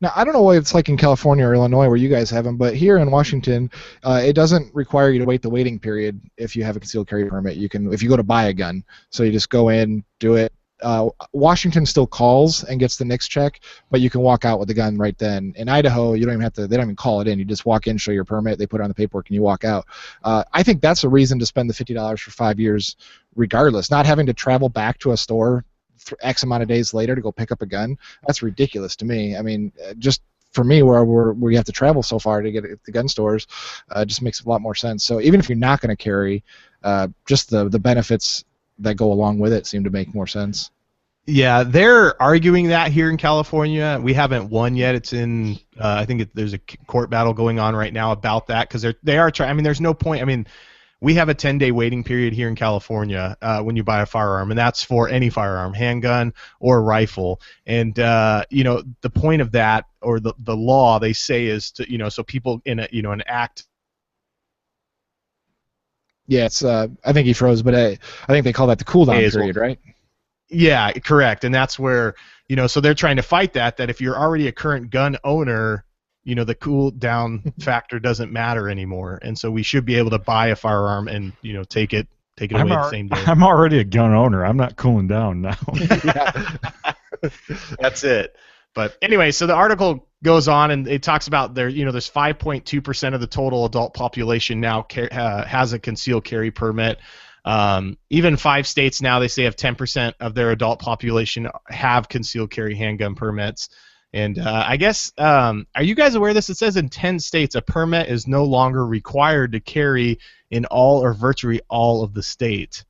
Now, I don't know what it's like in California or Illinois where you guys have them, but here in Washington, it doesn't require you to wait the waiting period if you have a concealed carry permit. You can, if you go to buy a gun, so you just go in, do it. Washington still calls and gets the NICS check, but you can walk out with the gun right then. In Idaho, you don't even have to. They don't even call it in. You just walk in, show your permit, they put it on the paperwork, and you walk out. I think that's a reason to spend the $50 for 5 years, regardless. Not having to travel back to a store X amount of days later to go pick up a gun. That's ridiculous to me. I mean, just for me, where we have to travel so far to get at the gun stores, it just makes a lot more sense. So even if you're not going to carry, just the benefits that go along with it seem to make more sense. Yeah, they're arguing that here in California. We haven't won yet. It's in, I think there's a court battle going on right now about that because they are trying. I mean, there's no point. I mean, we have a 10-day waiting period here in California when you buy a firearm, and that's for any firearm, handgun or rifle. And the point of that, or the law, they say, is to so people in an act. Yeah, it's. I think he froze, but I think they call that the cooldown period, right? Yeah, correct. And that's where, so they're trying to fight that if you're already a current gun owner, the cool down factor doesn't matter anymore. And so we should be able to buy a firearm and, take it away the same day. I'm already a gun owner. I'm not cooling down now. That's it. But anyway, so the article goes on and it talks about there's 5.2% of the total adult population now has a concealed carry permit. Even 5 states now, they say, have 10% of their adult population have concealed carry handgun permits. And I guess, are you guys aware of this? It says in 10 states a permit is no longer required to carry in all or virtually all of the state.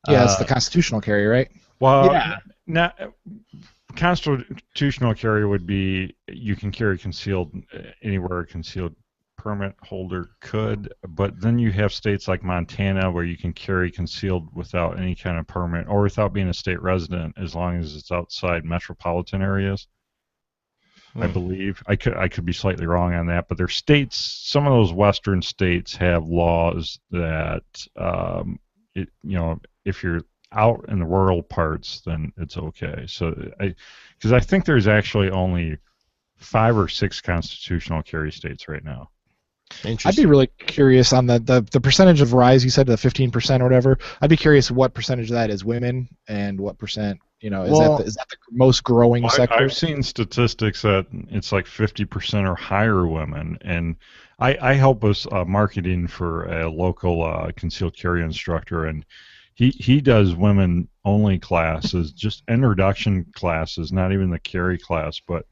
Yeah, it's the constitutional carry, right? Well, yeah. Constitutional carry would be you can carry concealed anywhere a concealed permit holder could, but then you have states like Montana where you can carry concealed without any kind of permit or without being a state resident as long as it's outside metropolitan areas. I believe I could be slightly wrong on that, but there's states. Some of those western states have laws that if you're out in the rural parts, then it's okay. So because I think there's actually only 5 or 6 constitutional carry states right now. I'd be really curious on the percentage of rise. You said the 15% or whatever. I'd be curious what percentage of that is women and what percent, is that the most growing sector? I've seen statistics that it's like 50% or higher women, and I help us marketing for a local concealed carry instructor, and he does women only classes, just introduction classes, not even the carry class, but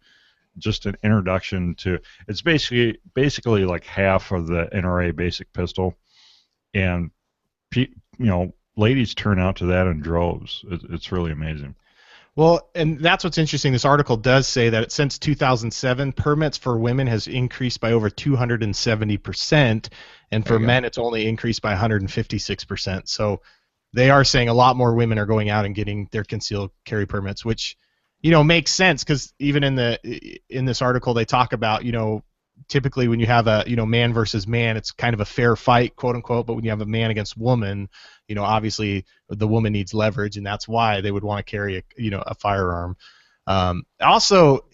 just an introduction to. It's basically like half of the NRA basic pistol, and ladies turn out to that in droves. It's really amazing. Well, and that's what's interesting. This article does say that since 2007, permits for women has increased by over 270%, and for men it's only increased by 156%. So they are saying a lot more women are going out and getting their concealed carry permits, which makes sense, because even in this article they talk about, typically when you have a man versus man, it's kind of a fair fight, quote unquote, but when you have a man against woman, obviously the woman needs leverage, and that's why they would want to carry a firearm. Also,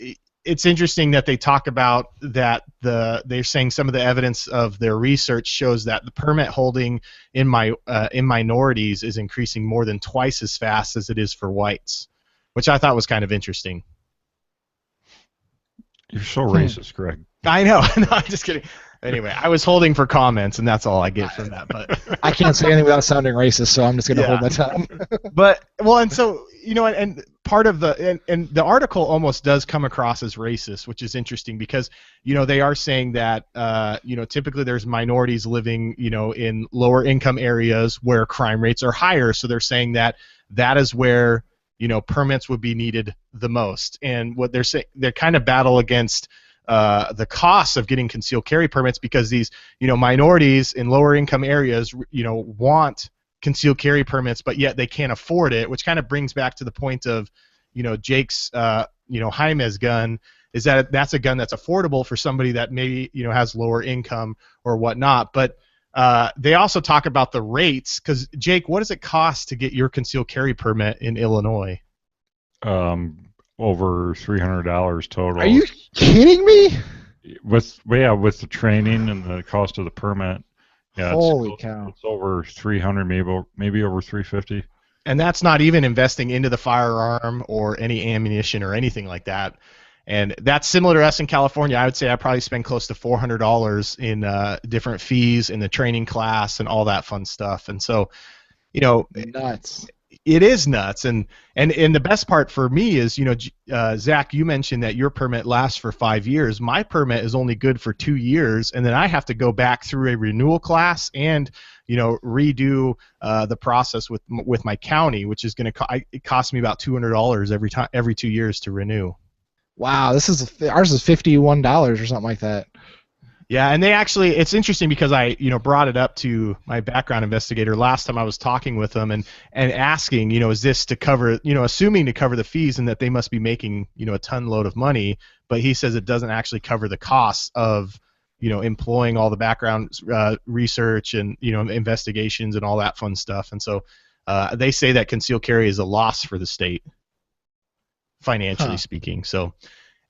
it's interesting that they talk about that they're saying some of the evidence of their research shows that the permit holding in minorities is increasing more than twice as fast as it is for whites, which I thought was kind of interesting. You're so racist, Greg. I know. No, I'm just kidding. Anyway, I was holding for comments, and that's all I get from that. But I can't say anything without sounding racist, so I'm just going to hold my tongue. But and so and part of and the article almost does come across as racist, which is interesting because they are saying that typically there's minorities living in lower income areas where crime rates are higher, so they're saying that is where permits would be needed the most. And what they're saying, they're kind of battle against the costs of getting concealed carry permits, because these minorities in lower income areas want concealed carry permits, but yet they can't afford it, which kind of brings back to the point of Jake's Jaime's gun, is that that's a gun that's affordable for somebody that maybe has lower income or whatnot. But they also talk about the rates, because Jake, what does it cost to get your concealed carry permit in Illinois? Over $300 total. Are you kidding me? With the training and the cost of the permit, holy cow, it's over 300, maybe over 350. And that's not even investing into the firearm or any ammunition or anything like that. And that's similar to us in California. I would say I probably spend close to $400 in different fees in the training class and all that fun stuff. And so, nuts. it is nuts, and the best part for me is, Zach, you mentioned that your permit lasts for 5 years. My permit is only good for 2 years, and then I have to go back through a renewal class and redo the process with my county, which is going to it costs me about $200 every 2 years to renew. Wow, ours is $51 or something like that. Yeah, and it's interesting because I, brought it up to my background investigator last time I was talking with them and asking, is this to cover, assuming to cover the fees and that they must be making, a ton load of money, but he says it doesn't actually cover the costs of, employing all the background research and, investigations and all that fun stuff. And so they say that concealed carry is a loss for the state, financially speaking. So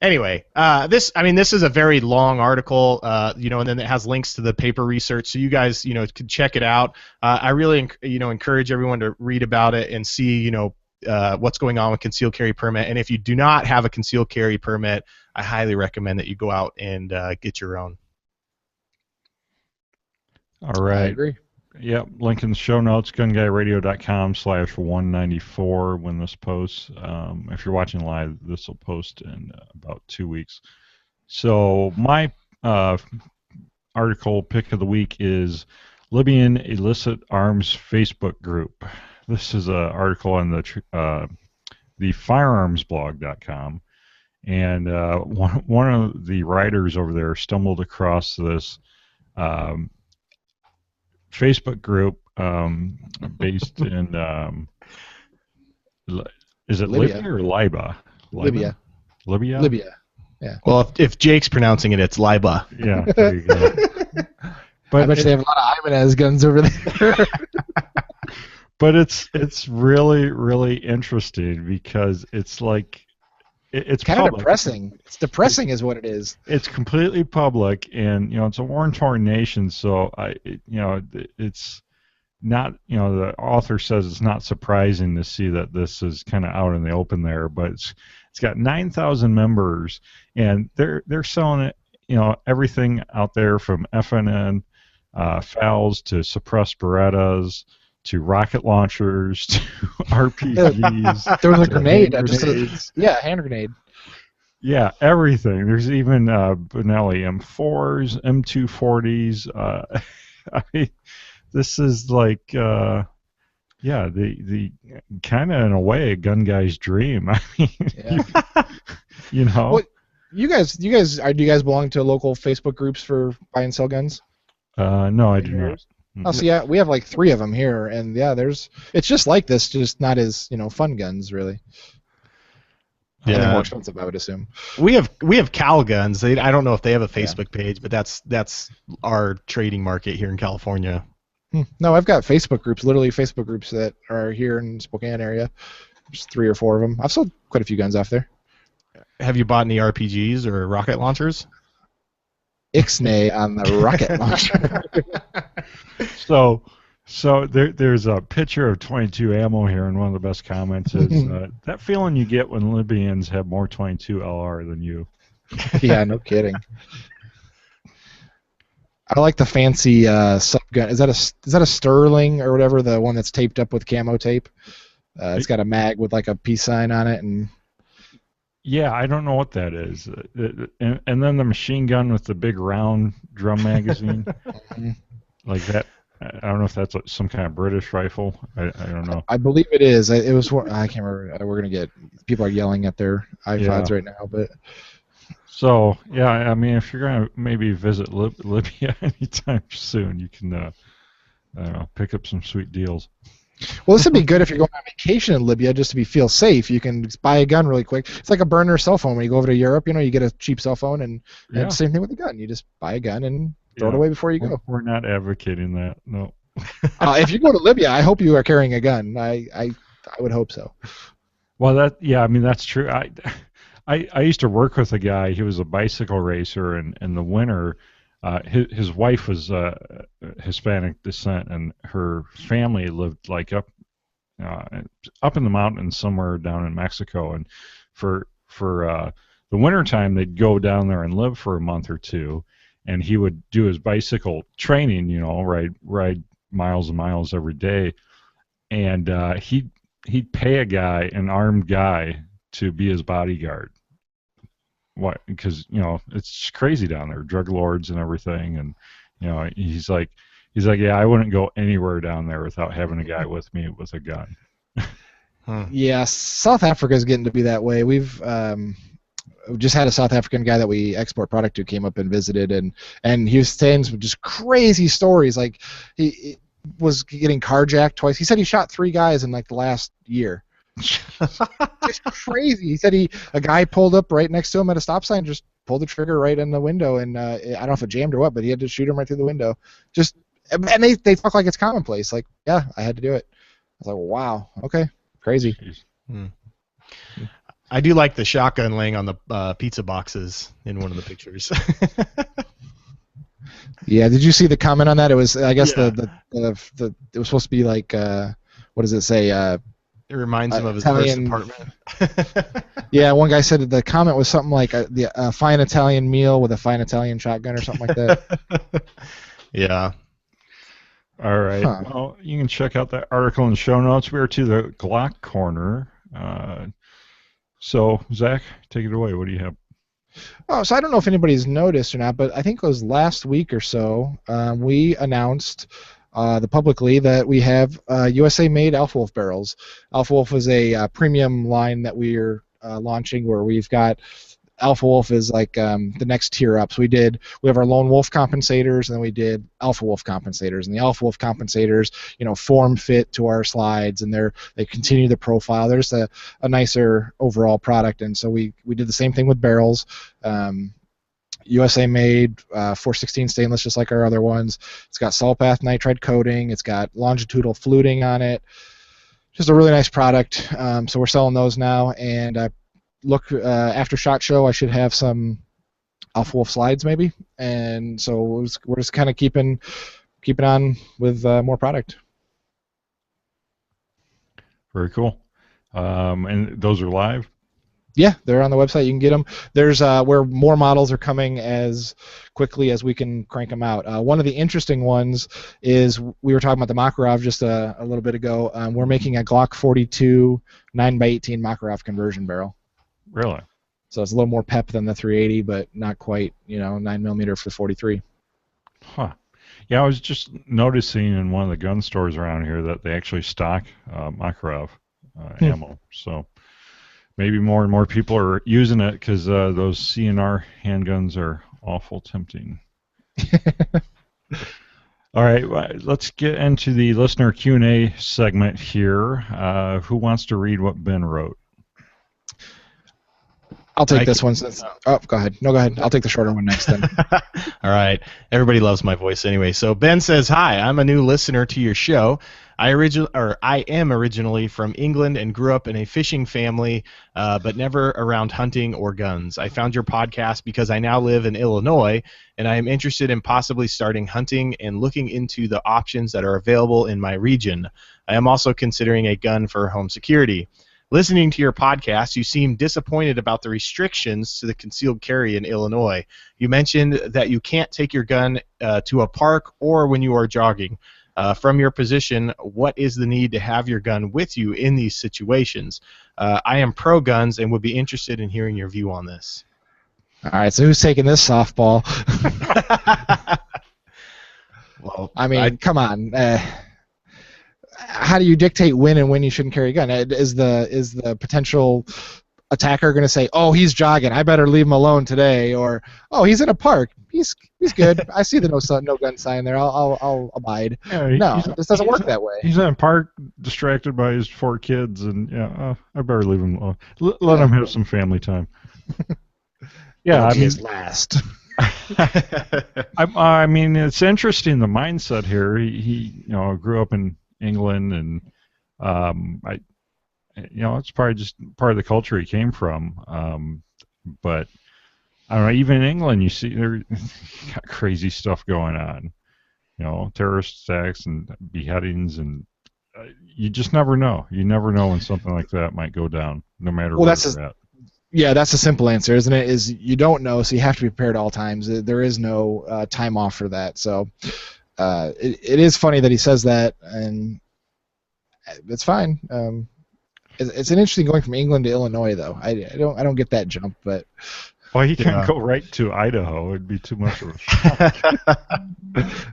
anyway, this is a very long article, and then it has links to the paper research, so you guys, can check it out. I really, encourage everyone to read about it and see, what's going on with concealed carry permit. And if you do not have a concealed carry permit, I highly recommend that you go out and get your own. All right. I agree. Yep, link in the show notes, gunguyradio.com/194 when this posts. If you're watching live, this will post in about 2 weeks. So my article pick of the week is Libyan Illicit Arms Facebook group. This is an article on the firearmsblog.com. And one of the writers over there stumbled across this Facebook group based in is it Libya or Liba? Libya. Yeah. Well, if Jake's pronouncing it, it's Liba. Yeah, there you go. But I bet they have a lot of Ibanez guns over there. But it's really, really interesting because it's like it's kind of public. depressing. It's depressing, is what it is. It's completely public, and it's a war-torn nation. So it's not. The author says it's not surprising to see that this is kind of out in the open there, but it's got 9,000 members, and they're selling it. Everything out there from FNN, FALs to suppressed Berettas, to rocket launchers, to RPGs. There was a grenade. Hand Hand grenade. Yeah, everything. There's even Benelli M4s, M240s. I mean, this is like, the kind of in a way a gun guy's dream. I mean, Well, do you guys belong to local Facebook groups for buy and sell guns? No, I do not. Oh, so yeah, we have like 3 of them here, and yeah, it's just like this, just not as fun guns really. Yeah, more expensive, I would assume. We have Cal Guns. I don't know if they have a Facebook page, but that's our trading market here in California. No, I've got Facebook groups, literally Facebook groups that are here in Spokane area. There's 3 or 4 of them. I've sold quite a few guns off there. Have you bought any RPGs or rocket launchers? Ixnay on the rocket launcher. So there's a picture of 22 ammo here, and one of the best comments is that feeling you get when Libyans have more 22 LR than you. Yeah, no kidding. I like the fancy sub gun. Is that a Sterling or whatever? The one that's taped up with camo tape. It's got a mag with like a peace sign on it, and yeah, I don't know what that is. And then the machine gun with the big round drum magazine, like that. I don't know if that's some kind of British rifle. I don't know. I believe it is. It was. I can't remember. We're gonna get people are yelling at their iPods right now, but. So yeah, I mean, if you're gonna maybe visit Libya anytime soon, you can I don't know, pick up some sweet deals. Well, this would be good if you're going on vacation in Libya just to feel safe. You can buy a gun really quick. It's like a burner cell phone. When you go over to Europe, you get a cheap cell phone, and same thing with a gun. You just buy a gun and throw it away before you go. We're not advocating that. No. If you go to Libya, I hope you are carrying a gun. I would hope so. Well, I mean, that's true. I used to work with a guy. He was a bicycle racer, and in the winter, his wife was Hispanic descent, and her family lived like up in the mountains somewhere down in Mexico. And for the winter time, they'd go down there and live for a month or two, and he would do his bicycle training. Ride miles and miles every day, and he'd pay a guy, an armed guy, to be his bodyguard. What? Because it's crazy down there, drug lords and everything, and he's like, yeah, I wouldn't go anywhere down there without having a guy with me with a gun. Yeah, South Africa is getting to be that way. We've just had a South African guy that we export product to came up and visited, and he was saying some just crazy stories. Like he was getting carjacked twice. He said he shot 3 guys in like the last year. Just crazy. He said a guy pulled up right next to him at a stop sign, just pulled the trigger right in the window, and I don't know if it jammed or what, but he had to shoot him right through the window. And they talk like it's commonplace. Like, yeah, I had to do it. I was like, wow, okay, crazy. Hmm. I do like the shotgun laying on the pizza boxes in one of the pictures. Yeah, did you see the comment on that? It was, I guess, Yeah. it was supposed to be like, what does it say? It reminds him of his Italian, first apartment. Yeah, one guy said that the comment was something like a fine Italian meal with a fine Italian shotgun or something like that. Yeah. All right. Huh. Well, you can check out that article in the show notes. We are to the Glock corner. So, Zach, take it away. What do you have? Oh, so I don't know if anybody's noticed or not, but I think it was last week or so we announced publicly that we have USA-made Alpha Wolf barrels. Alpha Wolf is a premium line that we're launching where we've got Alpha Wolf is like the next tier up. So we have our Lone Wolf compensators, and then we did Alpha Wolf compensators. And the Alpha Wolf compensators, form fit to our slides, and they continue the profile. They're just a nicer overall product. And so we did the same thing with barrels. USA made, 416 stainless, just like our other ones. It's got Salpath nitride coating. It's got longitudinal fluting on it. Just a really nice product. So we're selling those now, and look, after SHOT Show, I should have some Alpha Wolf slides maybe, and so we're just kind of keeping on with more product. Very cool. And those are live? Yeah, they're on the website. You can get them. There's where more models are coming as quickly as we can crank them out. One of the interesting ones is we were talking about the Makarov just a little bit ago. We're making a Glock 42 9x18 Makarov conversion barrel. Really? So it's a little more pep than the 380, but not quite, 9mm for the 43. Huh. Yeah, I was just noticing in one of the gun stores around here that they actually stock Makarov ammo. So maybe more and more people are using it because those CNR handguns are awful tempting. All right, let's get into the listener Q&A segment here. Who wants to read what Ben wrote? I'll take this one. Go ahead. No, go ahead. I'll take the shorter one next then. All right. Everybody loves my voice anyway. So Ben says, "Hi, I'm a new listener to your show. I am originally from England and grew up in a fishing family, but never around hunting or guns. I found your podcast because I now live in Illinois, and I am interested in possibly starting hunting and looking into the options that are available in my region. I am also considering a gun for home security. Listening to your podcast, you seem disappointed about the restrictions to the concealed carry in Illinois. You mentioned that you can't take your gun to a park or when you are jogging. From your position, what is the need to have your gun with you in these situations? I am pro guns and would be interested in hearing your view on this." All right, so who's taking this softball? Well, I mean, come on. How do you dictate when and when you shouldn't carry a gun? Is the potential attacker going to say, "Oh, he's jogging, I better leave him alone today," or "Oh, he's in a park, he's good, I see the no gun sign there, I'll abide"? Yeah, No, this doesn't work that way. He's in a park distracted by his 4 kids, and I better leave him alone. Let him have some family time. Yeah, I mean, last. I mean, it's interesting the mindset here. He grew up in England, and it's probably just part of the culture he came from. But I don't know. Even in England, you see there got crazy stuff going on. Terrorist attacks and beheadings, and you just never know. You never know when something like that might go down, no matter where you're at. Yeah, that's a simple answer, isn't it? Is you don't know, so you have to be prepared at all times. There is no time off for that. So it is funny that he says that, and it's fine. It's an interesting going from England to Illinois, though. I don't get that jump, but Well, he can't Yeah. go right to Idaho. It'd be too much of a shock. oh,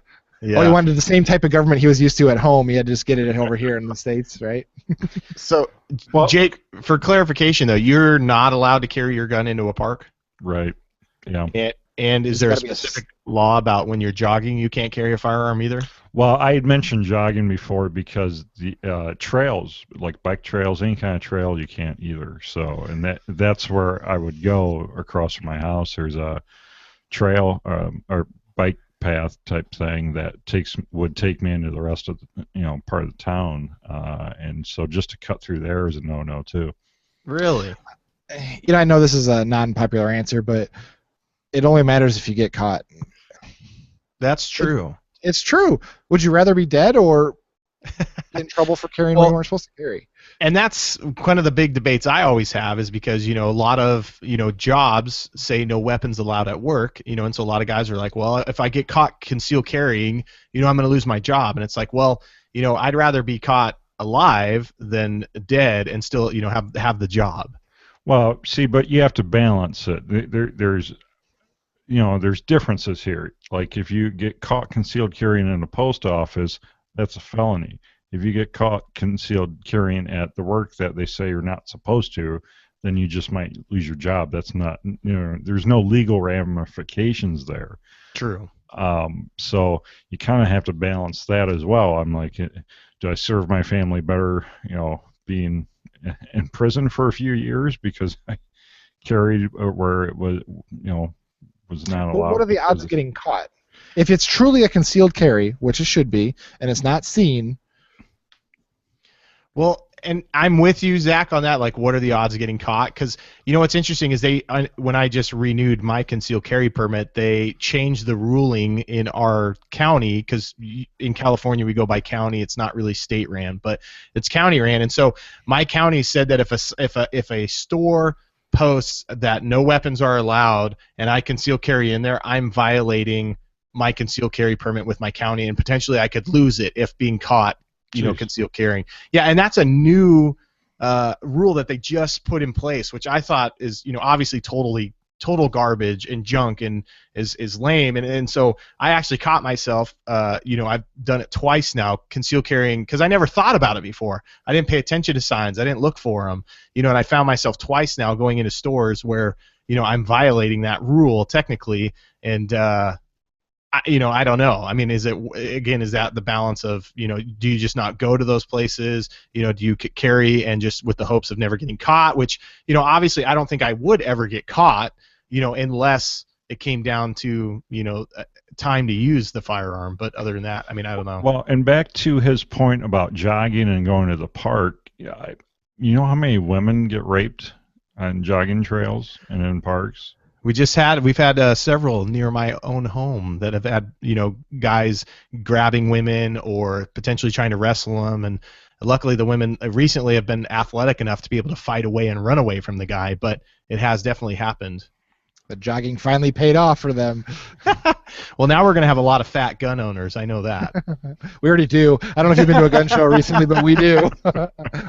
he wanted the same type of government he was used to at home. He had to just get it over here in the States, right? So, Well- Jake, for clarification though, you're not allowed to carry your gun into a park. Right. Yeah. And is There's there a gotta be a specific law about when you're jogging you can't carry a firearm either? Well, I had mentioned jogging before because the trails, like bike trails, any kind of trail, you can't either. So, and that's where I would go across from my house. There's a trail or bike path type thing that would take me into the rest of the, part of the town, and so just to cut through there is a no too. Really? I know this is a non-popular answer, but it only matters if you get caught. That's true. It's true. Would you rather be dead or get in trouble for carrying what you weren't supposed to carry? And that's kind of the big debates I always have is because, a lot of, jobs say no weapons allowed at work, and so a lot of guys are like, well, if I get caught concealed carrying, I'm going to lose my job. And it's like, well, I'd rather be caught alive than dead and still, have the job. Well, see, but you have to balance it. There's differences here. Like if you get caught concealed carrying in a post office, that's a felony. If you get caught concealed carrying at the work that they say you're not supposed to, then you just might lose your job. That's not, there's no legal ramifications there. True. So you kind of have to balance that as well. I'm like, do I serve my family better, being in prison for a few years because I carried where it was, was not allowed? What are the odds of getting caught? If it's truly a concealed carry, which it should be, and it's not seen. Well, and I'm with you, Zach, on that. Like, what are the odds of getting caught? Because what's interesting is when I just renewed my concealed carry permit, they changed the ruling in our county because in California we go by county. It's not really state ran, but it's county ran. And so my county said that if a store posts that no weapons are allowed and I conceal carry in there, I'm violating my concealed carry permit with my county, and potentially I could lose it if being caught. Concealed carrying. Yeah, and that's a new rule that they just put in place, which I thought is, obviously total garbage and junk and is lame. And so I actually caught myself, I've done it twice now, concealed carrying, because I never thought about it before. I didn't pay attention to signs. I didn't look for them, and I found myself twice now going into stores where, I'm violating that rule technically, and I don't know. I mean, is that the balance of, do you just not go to those places? Do you carry and just with the hopes of never getting caught? Which, obviously I don't think I would ever get caught, unless it came down to, time to use the firearm. But other than that, I mean, I don't know. Well, and back to his point about jogging and going to the park, you know how many women get raped on jogging trails and in parks? We've had several near my own home that have had, guys grabbing women or potentially trying to wrestle them. And luckily the women recently have been athletic enough to be able to fight away and run away from the guy, but it has definitely happened. The jogging finally paid off for them. Well, now we're going to have a lot of fat gun owners. I know that. We already do. I don't know if you've been to a gun show recently, but we do.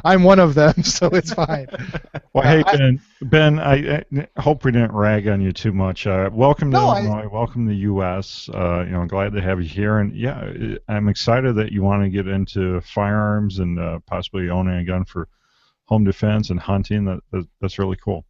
I'm one of them, so it's fine. Well, hey, Ben, I hope we didn't rag on you too much. Welcome to Illinois. Welcome to the U.S. I'm glad to have you here. And, yeah, I'm excited that you want to get into firearms and possibly owning a gun for home defense and hunting. That's really cool.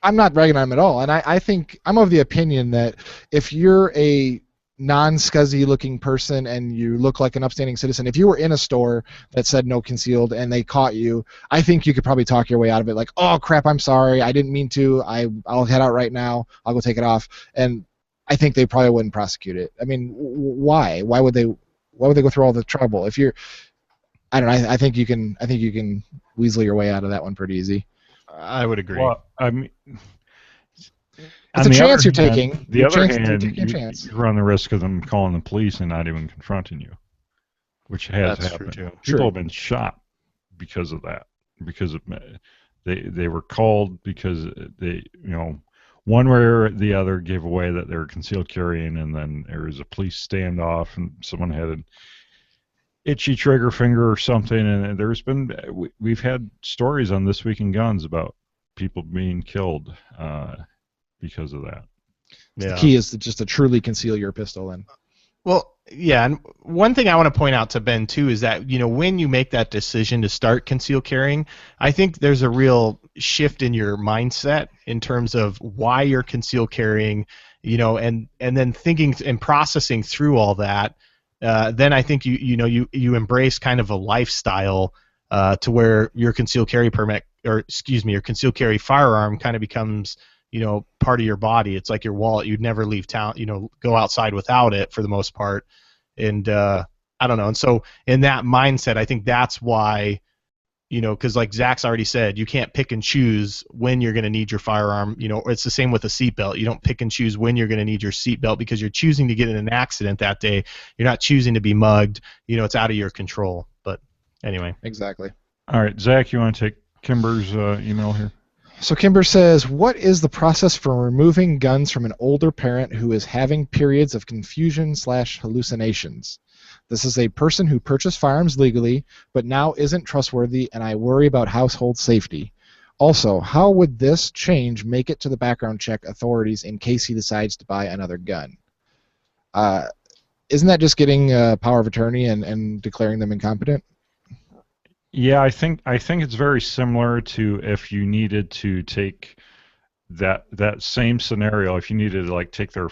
I'm not ragging on him at all, and I think I'm of the opinion that if you're a non-scuzzy looking person and you look like an upstanding citizen, if you were in a store that said no concealed and they caught you, I think you could probably talk your way out of it. Like, oh crap, I'm sorry, I didn't mean to. I'll head out right now. I'll go take it off, and I think they probably wouldn't prosecute it. I mean, why? Why would they go through all the trouble? If you're, I don't know. I think you can weasel your way out of that one pretty easy. I would agree. Well, I mean, it's a chance you're taking. The other hand, you run the risk of them calling the police and not even confronting you, which has happened. True too. People have been shot because of that. Because they were called because they, one way or the other gave away that they were concealed carrying, and then there was a police standoff, and someone had itchy trigger finger or something, and there's been we've had stories on This Week in Guns about people being killed because of that. So the Yeah. key is just to truly conceal your pistol. And Well, yeah, and one thing I want to point out to Ben too is that when you make that decision to start concealed carrying, I think there's a real shift in your mindset in terms of why you're concealed carrying, and then thinking and processing through all that. Then I think you embrace kind of a lifestyle to where your concealed carry permit, or excuse me, your concealed carry firearm kind of becomes part of your body. It's like your wallet. You'd never leave town, go outside without it for the most part. And I don't know. And so in that mindset, I think that's why, because like Zach's already said, you can't pick and choose when you're going to need your firearm. Or it's the same with a seatbelt. You don't pick and choose when you're going to need your seatbelt because you're choosing to get in an accident that day. You're not choosing to be mugged. It's out of your control. But anyway. exactly. All right, Zach, you want to take Kimber's email here? So Kimber says, what is the process for removing guns from an older parent who is having periods of confusion/hallucinations? This is a person who purchased firearms legally, but now isn't trustworthy, and I worry about household safety. Also, how would this change make it to the background check authorities in case he decides to buy another gun? Isn't that just getting power of attorney and declaring them incompetent? Yeah, I think it's very similar to if you needed to take that same scenario. If you needed to take their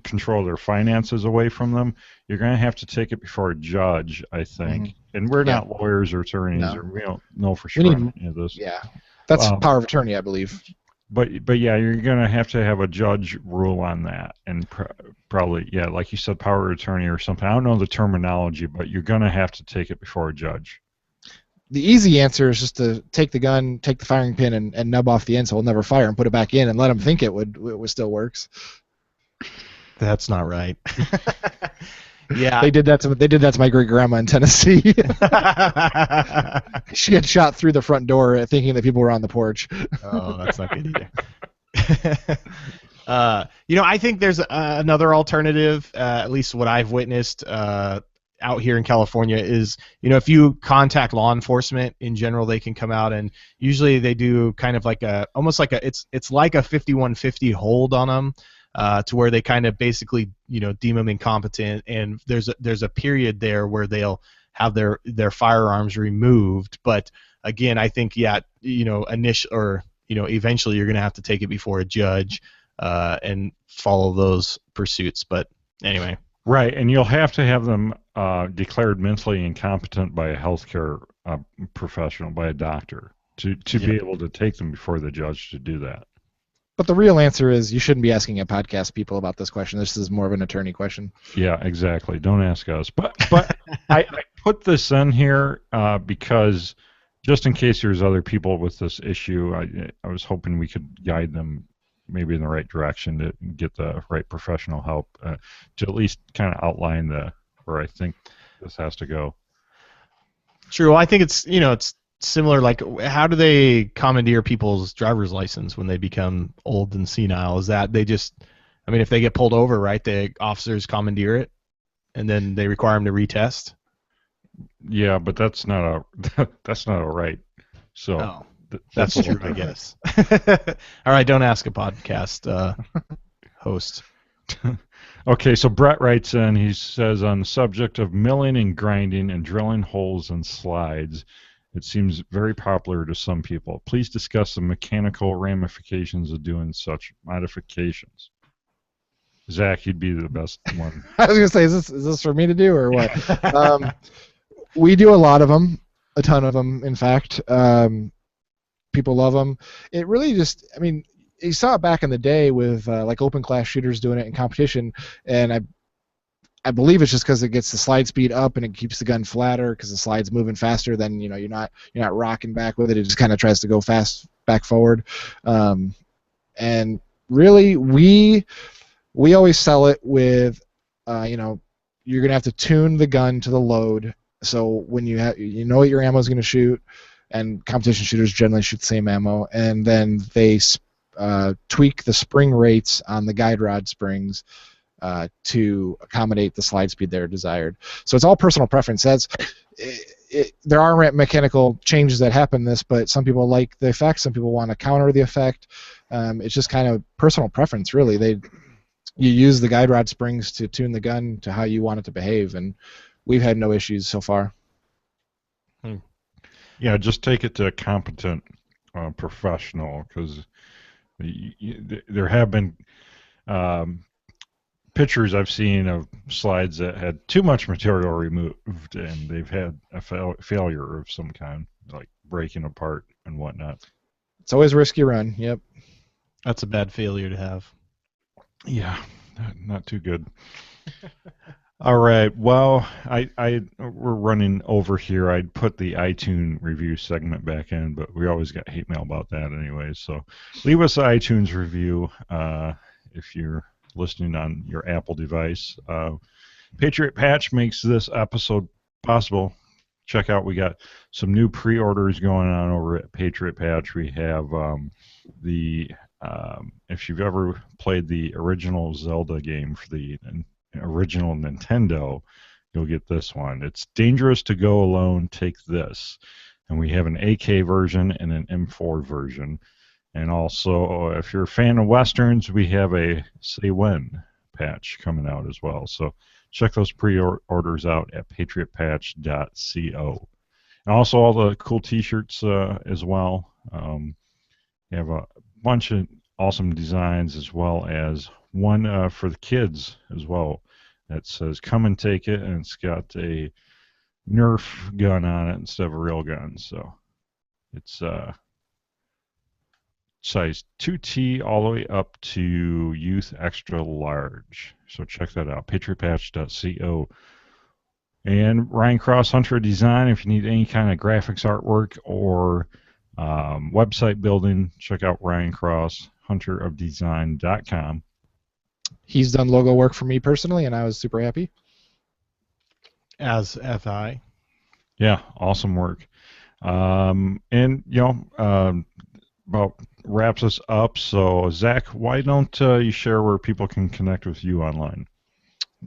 control of their finances away from them, you're going to have to take it before a judge, I think. Mm-hmm. And we're not lawyers or attorneys, or we don't know for sure on any of this. Yeah, that's power of attorney, I believe. But yeah, you're going to have a judge rule on that, and probably, yeah, like you said, power of attorney or something. I don't know the terminology, but you're going to have to take it before a judge. The easy answer is just to take the gun, take the firing pin, and nub off the end so it'll never fire, and put it back in, and let them think it still works. That's not right. Yeah, they did that to my great grandma in Tennessee. She had shot through the front door thinking that people were on the porch. Oh, that's not good either. I think there's another alternative. At least what I've witnessed out here in California is, if you contact law enforcement in general, they can come out, and usually they do kind of almost like it's like a 5150 hold on them, to where they kind of basically deem them incompetent, and there's a period there where they'll have their firearms removed. But again, I think eventually you're going to have to take it before a judge and follow those pursuits. But anyway. Right, and you'll have to have them declared mentally incompetent by a healthcare professional, by a doctor, to be able to take them before the judge to do that. But the real answer is you shouldn't be asking a podcast people about this question. This is more of an attorney question. Yeah, exactly. Don't ask us. But I put this in here because just in case there's other people with this issue, I was hoping we could guide them maybe in the right direction to get the right professional help to at least kind of outline where I think this has to go. True. Well, I think it's similar. Like, how do they commandeer people's driver's license when they become old and senile? Is that they just, if they get pulled over, right, the officers commandeer it, and then they require them to retest? Yeah, but that's not a right. So. Oh. That's true, I guess. All right, don't ask a podcast host. Okay, so Brett writes in, he says, on the subject of milling and grinding and drilling holes in slides, it seems very popular to some people. Please discuss the mechanical ramifications of doing such modifications. Zach, you'd be the best one. I was going to say, is this for me to do or what? We do a lot of them, a ton of them, in fact. People love them. It really just, you saw it back in the day with open class shooters doing it in competition, and I believe it's just because it gets the slide speed up and it keeps the gun flatter because the slide's moving faster. Then you're not rocking back with it. It just kind of tries to go fast back forward. And really, we always sell it with, you're gonna have to tune the gun to the load. So when you know what your ammo is gonna shoot. And competition shooters generally shoot the same ammo, and then they tweak the spring rates on the guide rod springs to accommodate the slide speed they're desired. So it's all personal preference. There are mechanical changes that happen in this, but some people like the effect, some people want to counter the effect. It's just kind of personal preference, really. You use the guide rod springs to tune the gun to how you want it to behave, and we've had no issues so far. Yeah, just take it to a competent professional, because there have been pictures I've seen of slides that had too much material removed, and they've had a failure of some kind, like breaking apart and whatnot. It's always a risky run. Yep. That's a bad failure to have. Yeah, not too good. All right. Well, we're running over here. I'd put the iTunes review segment back in, but we always got hate mail about that anyway. So leave us an iTunes review if you're listening on your Apple device. Patriot Patch makes this episode possible. Check out, we got some new pre-orders going on over at Patriot Patch. We have if you've ever played the original Zelda game for the original Nintendo, you'll get this one. It's Dangerous to Go Alone, Take This. And we have an AK version and an M4 version. And also, if you're a fan of Westerns, we have a Say When patch coming out as well. So check those pre-orders out at patriotpatch.co. And also all the cool t-shirts as well. You have a bunch of awesome designs, as well as one for the kids as well that says "Come and Take It," and it's got a Nerf gun on it instead of a real gun. So it's size 2T all the way up to youth extra large. So check that out, patriotpatch.co. And Ryan Cross, Hunter of Design, if you need any kind of graphics artwork or website building, check out Ryan Cross, hunterofdesign.com. He's done logo work for me personally, and I was super happy. As I. Yeah, awesome work. And, about wraps us up. So, Zach, why don't you share where people can connect with you online?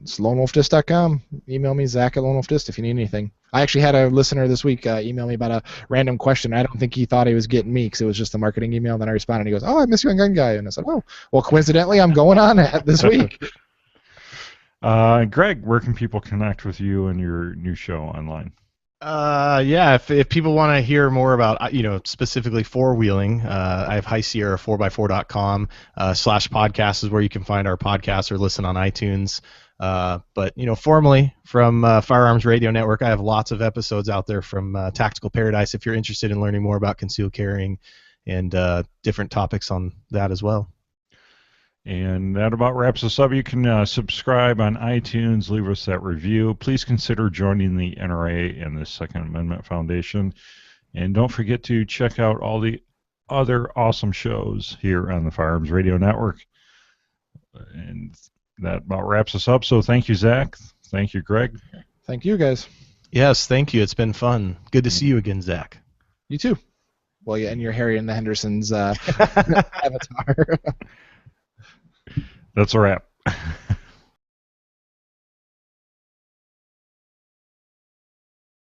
It's lonewolfdist.com. Email me, Zach at lonewolfdist, if you need anything. I actually had a listener this week email me about a random question. I don't think he thought he was getting me because it was just a marketing email. And then I responded, and he goes, "Oh, I miss you on Gun Guy." And I said, "Oh, well, coincidentally, I'm going on this week." Greg, where can people connect with you and your new show online? If people want to hear more about, specifically four-wheeling, I have HighSierra4x4.com /podcast is where you can find our podcast or listen on iTunes. But formally from Firearms Radio Network, I have lots of episodes out there from Tactical Paradise if you're interested in learning more about concealed carrying and different topics on that as well. And that about wraps us up. You can subscribe on iTunes, leave us that review. Please consider joining the NRA and the Second Amendment Foundation. And don't forget to check out all the other awesome shows here on the Firearms Radio Network. And that about wraps us up. So thank you, Zach. Thank you, Greg. Thank you, guys. Yes, thank you. It's been fun. Good to see you again, Zach. You too. Well, yeah, and you're Harry and the Hendersons avatar. That's a wrap.